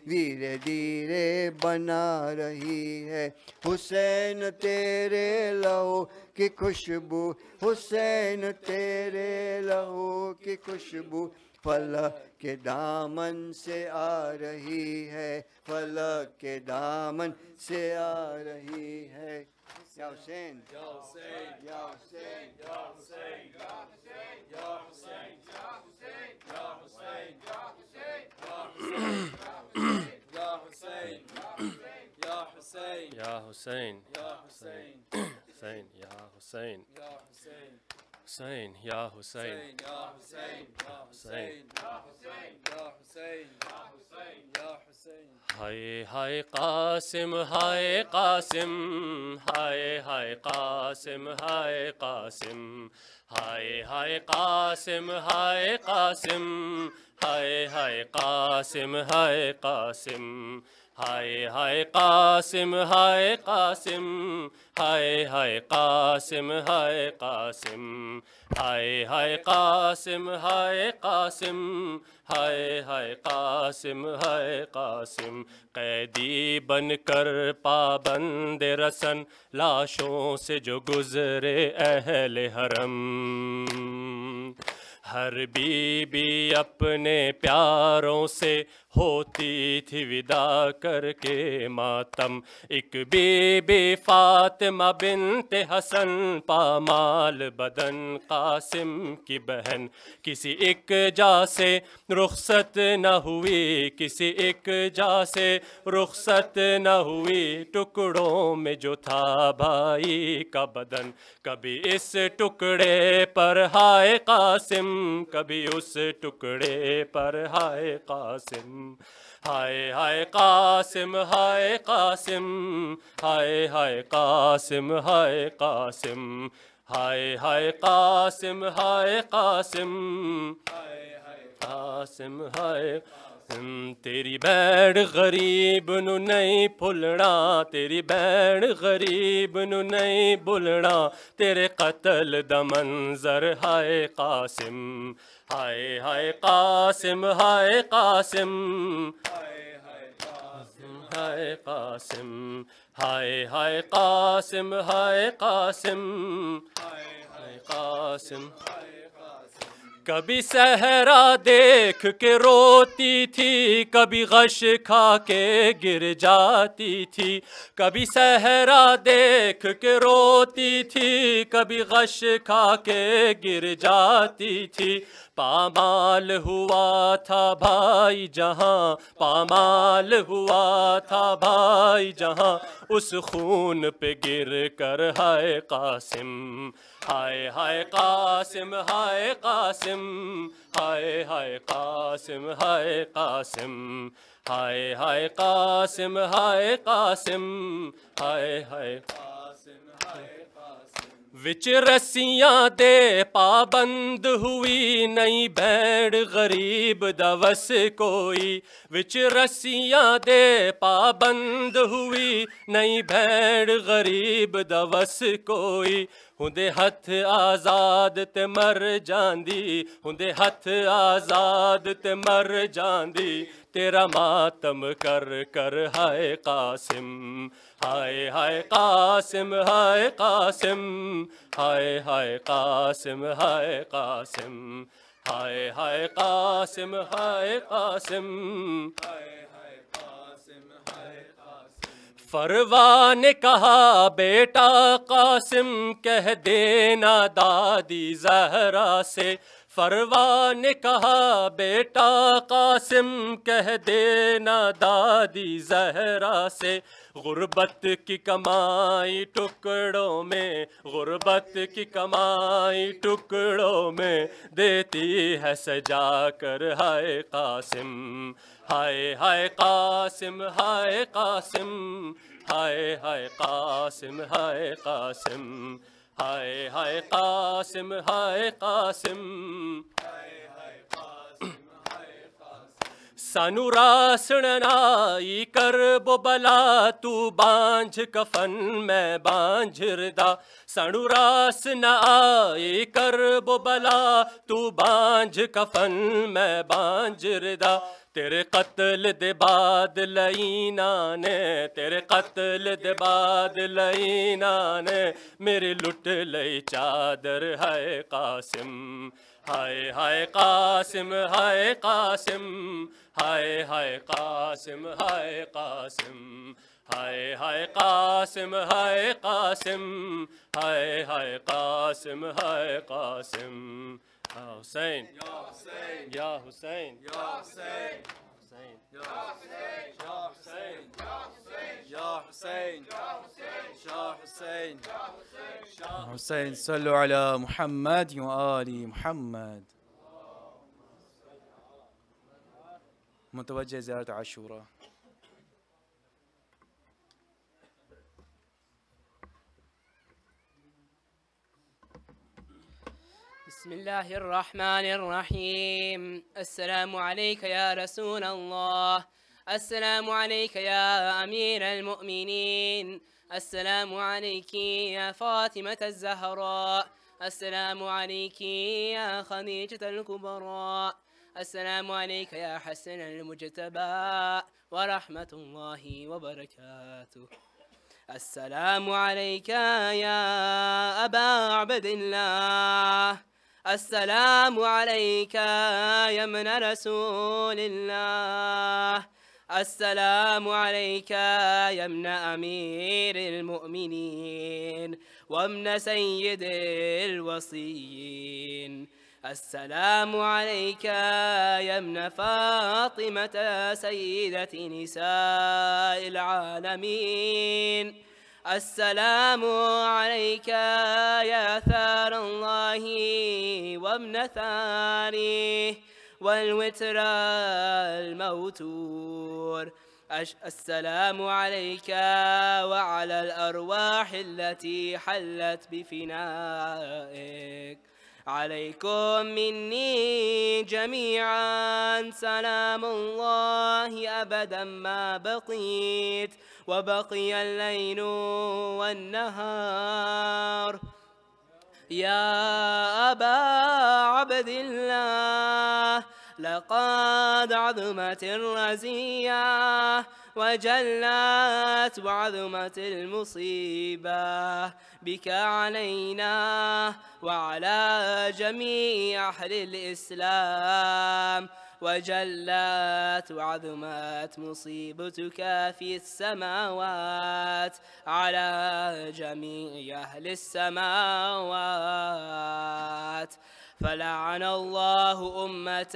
دھیرے دھیرے بنا رہی ہے حسین تیرے لہو کی خوشبو حسین تیرے لہو کی خوشبو فلک کے دامن سے آ رہی ہے فلک کے دامن سے آ رہی ہے یا حسین یا حسین یا حسین یا حسین یا حسین یا حسین یا حسین یا حسین یا حسین یا حسین یا حسین یا حسین حسین یا حسین یا حسین حسین یا حسین یا حسین یا حسین یا حسین یا حسین یا حسین یا حسین ہائے ہائے قاسم ہائے قاسم ہائے ہائے قاسم ہائے قاسم ہائے ہائے قاسم ہائے قاسم ہائے ہائے قاسم ہائے قاسم ہائے ہائے قاسم ہائے قاسم ہائے ہائے قاسم ہائے قاسم ہائے ہائے قاسم ہائے قاسم ہائے ہائے قاسم ہائے قاسم قیدی بن کر پابند رسن لاشوں سے جو گزرے اہل حرم ہر بی بی اپنے پیاروں سے ہوتی تھی ودا کر کے ماتم ایک بی بی فاطمہ بنت حسن پامال بدن قاسم کی بہن کسی ایک جا سے رخصت نہ ہوئی کسی ایک جا سے رخصت نہ ہوئی ٹکڑوں میں جو تھا بھائی کا بدن کبھی اس ٹکڑے پر ہائے قاسم کبھی اس ٹکڑے پر ہائے قاسم ہائے ہائے قاسم ہائے قاسم ہائے ہائے قاسم ہائے قاسم ہائے ہائے قاسم ہائے قاسم ہائے ہائے قاسم ہائے تیری بھیڑ غریب نو نہیں پھلنا تیری بھیڑ غریب نو نہیں بھلنا تیرے قتل دا منظر ہائے قاسم ہائے ہائے قاسم ہائے قاسم ہائے ہائے قاسم ہائے قاسم ہائے ہائے قاسم ہائے قاسم ہائے ہائے قاسم کبھی صحرا دیکھ کے روتی تھی کبھی غش کھا کے گر جاتی تھی کبھی صحرا دیکھ کے روتی تھی کبھی غش کھا کے گر جاتی تھی پامال ہوا تھا بھائی جہاں پامال ہوا تھا بھائی جہاں اس خون پہ گر کر ہائے قاسم ہائے ہائے قاسم ہائے قاسم ہائے ہائے قاسم ہائے قاسم ہائے ہائے قاسم ہائے قاسم ہائے ہائے قاسم ہائے وچ رسیاں دے پابند ہوئی نئی بھیڑ غریب دوس کوئی وچ رسیاں دے پابند ہوئی نئی بھیڑ غریب دوس کوئی ہندے ہتھ آزاد تے مر جاندی ہندے ہتھ آزاد تے مر جاندی تیرا ماتم کر کر ہائے قاسم ہائے ہائے قاسم ہائے قاسم ہائے ہائے قاسم ہائے قاسم ہائے ہائے قاسم ہائے قاسم ہائے ہائے قاسم ہائے قاسم فروا نے کہا بیٹا قاسم کہہ دینا دادی زہرا سے فروا نے کہا بیٹا قاسم کہہ دینا دادی زہرا سے غربت کی کمائی ٹکڑوں میں غربت کی کمائی ٹکڑوں میں دیتی ہے سجا کر ہائے قاسم ہائے ہائے قاسم ہائے قاسم ہائے ہائے قاسم ہائے قاسم ہائے ہائے قاسم ہائے قاسم ہائے ہائے قاسم ہائے قاسم سانو راسڑنا ای کرب و بلا تو بانجھ کفن میں بانجھ ردا سانو راس نہ آئی کرب و بلا تو بانجھ کفن میں بانجھ ردا تیرے قتل دے بعد لئینا نے تیرے قتل دے بعد لئینا نے میری لٹ لئی چادر ہائے قاسم ہائے ہائے قاسم ہائے قاسم ہائے ہائے قاسم ہائے قاسم ہائے ہائے قاسم ہائے قاسم ہائے ہائے قاسم ہائے قاسم حسین یا حسین یا حسین یا حسین یا حسین شاہ حسین حسین صلو علی محمد و آل محمد متوجہ زیارت عاشورہ بسم الله الرحمن الرحيم السلام عليك يا رسول الله السلام عليك يا أمير المؤمنين. السلام عليك يا فاطمة الزهراء. السلام عليك يا خديجة الكبرى. السلام عليك يا حسن المجتبى ورحمة الله وبركاته. السلام عليك يا أبا عبد الله. السلام عليك يا ابن رسول الله. السلام عليك يا ابن أمير المؤمنين وابن سيد الوصيين. السلام عليك يا ابن فاطمة سيدة نساء العالمين. السلام عليك يا ثار الله وابن ثاره والوتر الموتور. السلام عليك وعلى الأرواح التي حلت بفنائك. عليكم مني جميعا سلام الله أبدا ما بقيت وبقي الليل والنهار. يا أبا عبد الله لقد عظمت الرزية وجلت وعظمت المصيبة بك علينا وعلى جميع أهل الإسلام، وجلت وعظمت مصيبتك في السماوات على جميع أهل السماوات. فلعن الله أمة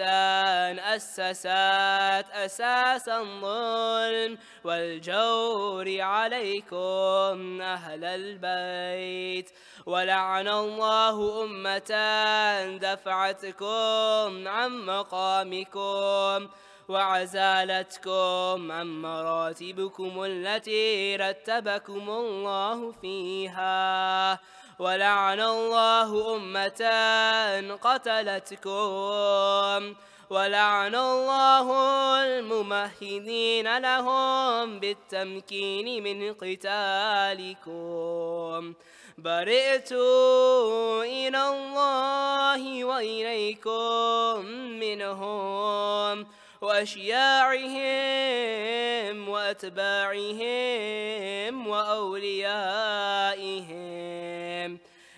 أسست أساس الظلم والجور عليكم أهل البيت، ولعن الله أمة دفعتكم عن مقامكم وعزالتكم عن مراتبكم التي رتبكم الله فيها، ولعن الله أمة قتلتكم، ولعن الله الممهدين لهم بالتمكين من قتالكم. برئت إلى الله وإليكم منهم وأشياعهم وأتباعهم وأوليائهم.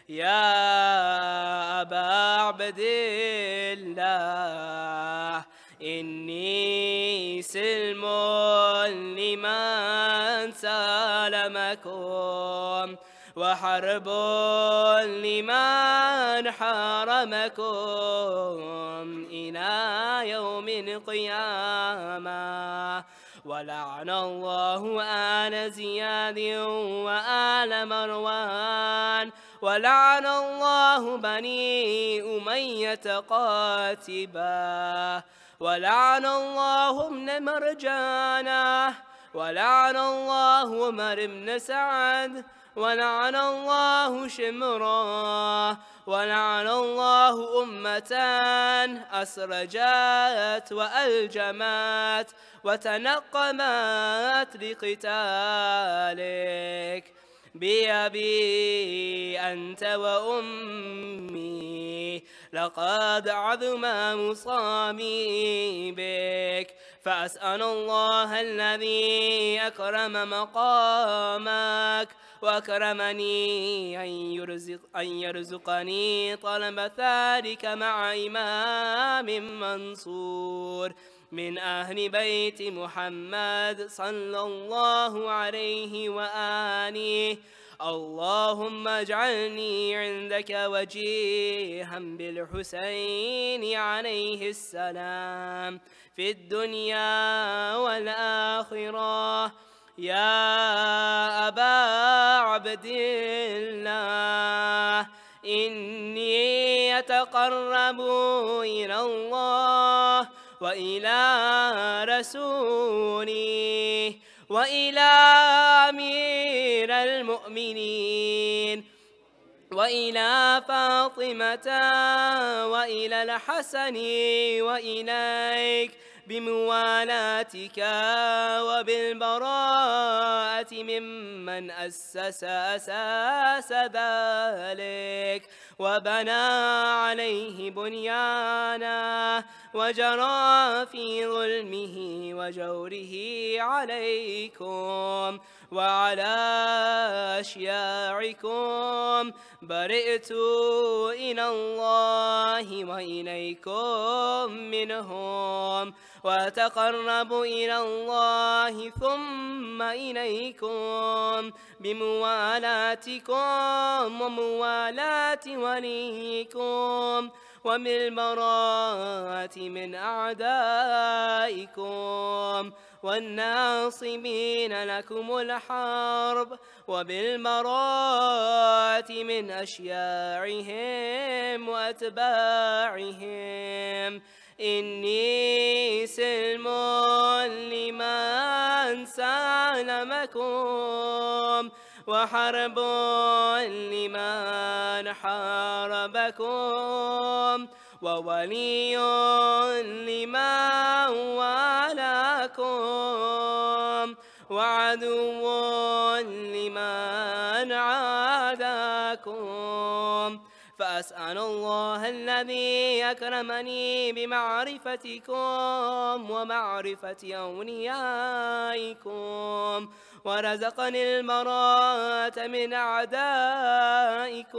يا أبا عبد الله إني سلم لمن سالمكم وحرب لمن حارمكم إلى يوم القيامة. ولعن الله آل زياد وآل مروان، ولعن الله بني أمية قاتبا، ولعن الله ابن مرجانة، ولعن الله عمر بن سعد، ولعن الله شمرا، ولعن الله أمة أسرجت وألجمت وتنقمت لقتالك. بأبي أنت وأمي لقد عظم مصابي بك، فأسأل الله الذي أكرم مقامك وأكرمني أن يرزقني طلب ثارك مع إمام منصور من أهل بيت محمد صلى الله عليه وآله. اللهم اجعلني عندك وجيها بالحسين عليه السلام في الدنيا والآخرة. يا أبا عبد الله إني أتقرب إلى الله وإلى رسوله وإلى أمير المؤمنين وإلى فاطمة وإلى الحسن وإليك بموالاتك وبالبراءة ممن أساس ذلك وبنى عليه بنيانا وجرى في ظلمه وجوره عليكم وعلى أشياعكم برئت إلى الله وإليكم منهم وأتقرب إلى الله ثم إليكم بموالاتكم وموالاة وليكم وبالبراءة من أعدائكم والناصبين لكم الحرب وبالبراءة من أشياعهم وأتباعهم إني سلم لمن سالمكم وحرب لمن حاربكم وولي لمن والاكم وعدو لمن عاداكم فأسأل الله الذي أكرمني بمعرفتكم ومعرفة أوليائكم ورزقني البراءة من أعدائكم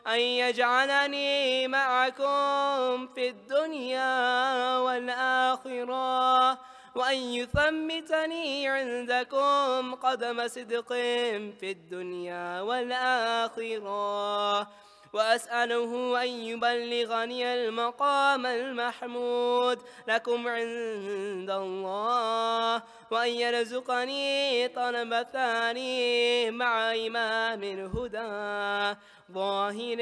أن يجعلني معكم في الدنيا والآخرة وأن يثبتني عندكم قدم صدق في الدنيا والآخرة وأسأله أن يبلغني المقام المحمود لكم عند الله وأن يرزقني طلب ثاني مع إمام الهدى ظاهر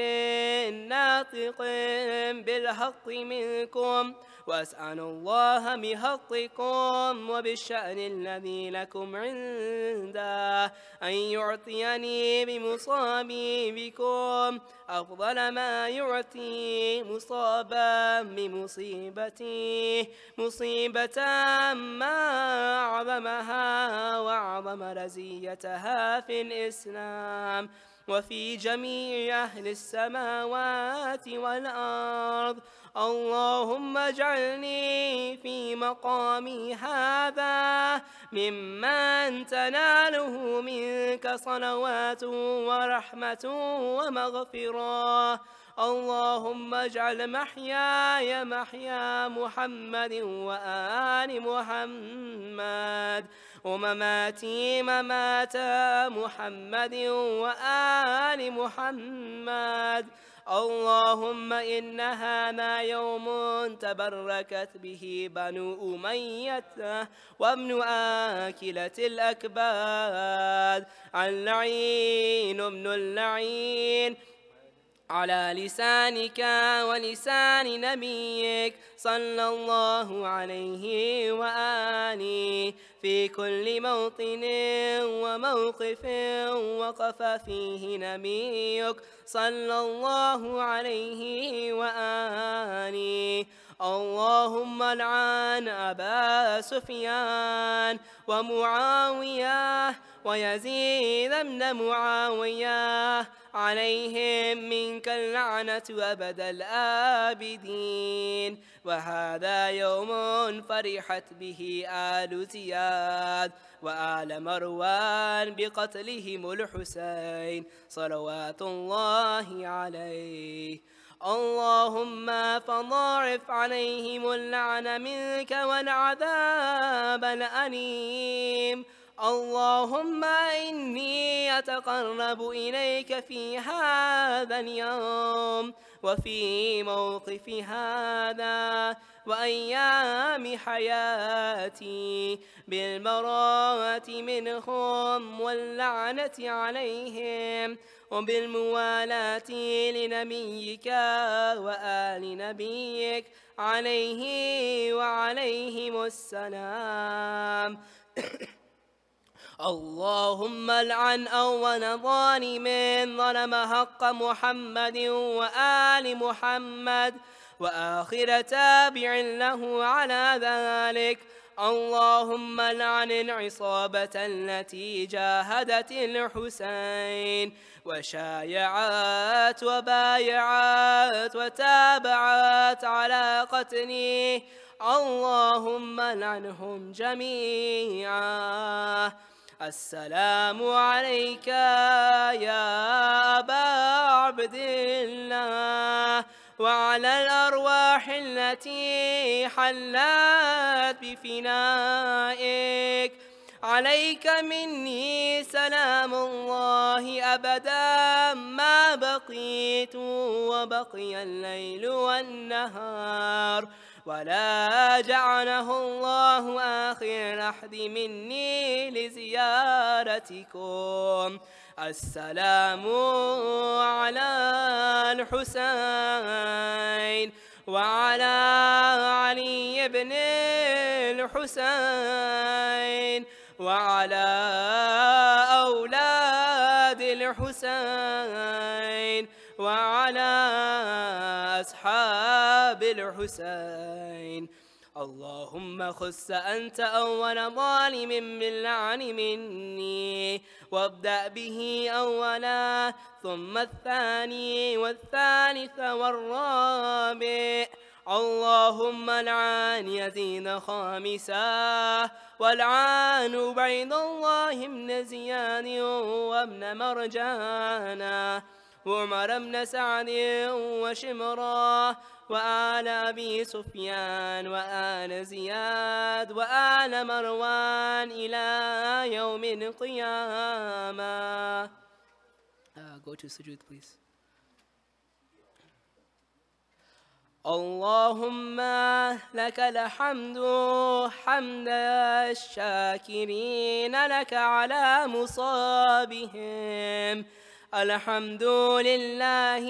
ناطق بالحق منكم وأسأل الله بحقكم وبالشأن الذي لكم عنده أن يعطيني بمصابي بكم أفضل ما يعطي مصابا بمصيبتي مصيبة ما أعظمها وأعظم رزيتها في الإسلام وفي جميع أهل السماوات والأرض اللهم اجعلني في مقامي هذا ممن تناله منك صلوات ورحمة ومغفرة اللهم اجعل محياي محيا محمد وآل محمد ومماتي ممات محمد وآل محمد اللهم إن هذا يوم تبركت به بنو أمية وابن آكلة الأكباد اللعين ابن اللعين على لسانك ولسان نبيك صلى الله عليه وآله في كل موطن وموقف وقف فيه نبيك صلى الله عليه وآله اللهم لعن أبا سفيان ومعاوية ويزيد بن معاوية عليهم منك اللعنة أبد الآبدين وهذا يوم فرحت به آل زياد وآل مروان بقتلهم الحسين صلوات الله عليه اللهم فضاعف عليهم اللعن منك والعذاب الأليم اللهم إني أتقرب إليك في هذا اليوم وفي موقف هذا وأيام حياتي بالبراءة منهم واللعنة عليهم وبالموالاة لنبيك وآل نبيك عليه وعليهم السلام اللهم لعن أول ظالم ظلم حق محمد وآل محمد وآخر تابع له على ذلك. اللهم لعن عصابة التي جاهدت الحسين وشايعت وبايعت وتابعت على قتله، اللهم لعنهم جميعا. السلام عليك يا أبا عبد الله وعلى الأرواح التي حلت بفنائك. عليك مني سلام الله أبدا ما بقيت وبقي الليل والنهار، ولا جعله الله آخر لحظ مني لزيارتكم. السلام على الحسين وعلى علي بن الحسين وعلى أولاد الحسين وعلى أصحاب الحسين. اللهم خص أنت أول ظالم باللعن مني، وابدأ به أولا ثم الثاني والثالث والرابع. اللهم لعن يزيد خامسا، والعان عبيد الله بن زياد وابن مرجانا وعمر بن سعد وشمرا وآل أبي سفيان وآل زياد وآل مروان إلى يوم القيامة. Go to sujood, please. اللهم لك الحمد حمد الشاكرين لك على مصابهم. الحمد لله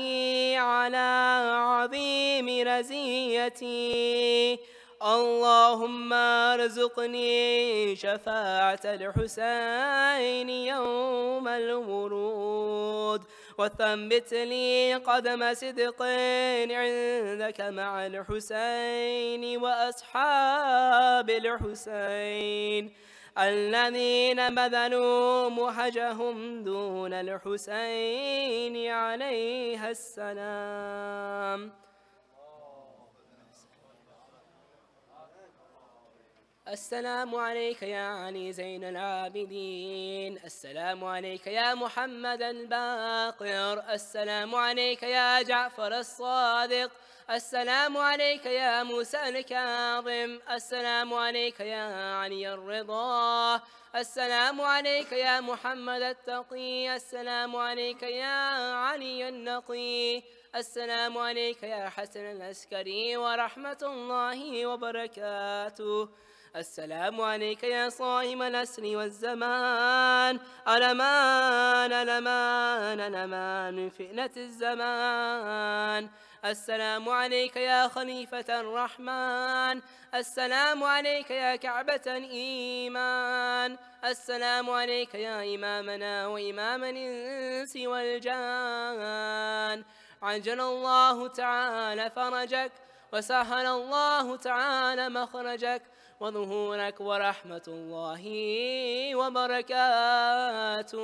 على عظيم رزيتي. اللهم ارزقني شفاعة الحسين يوم الورود، وثبت لي قدم صدق عندك مع الحسين وأصحاب الحسين الذين بذلوا مهجهم دون الحسين عليه السلام. السلام عليك يا علي زين العابدين. السلام عليك يا محمد الباقر. السلام عليك يا جعفر الصادق. السلام عليك يا موسى الكاظم. السلام عليك يا علي الرضا. السلام عليك يا محمد التقي. السلام عليك يا علي النقي. السلام عليك يا حسن العسكري ورحمة الله وبركاته. السلام عليك يا صاحب العصر والزمان. الأمان الأمان الأمان من فتنة الزمان. السلام عليك يا خليفة الرحمن. السلام عليك يا كعبة الإيمان. السلام عليك يا إمامنا وإمام الإنس والجان. عجل الله تعالى فرجك وسهل الله تعالى مخرجك وظهورك ورحمة الله وبركاته.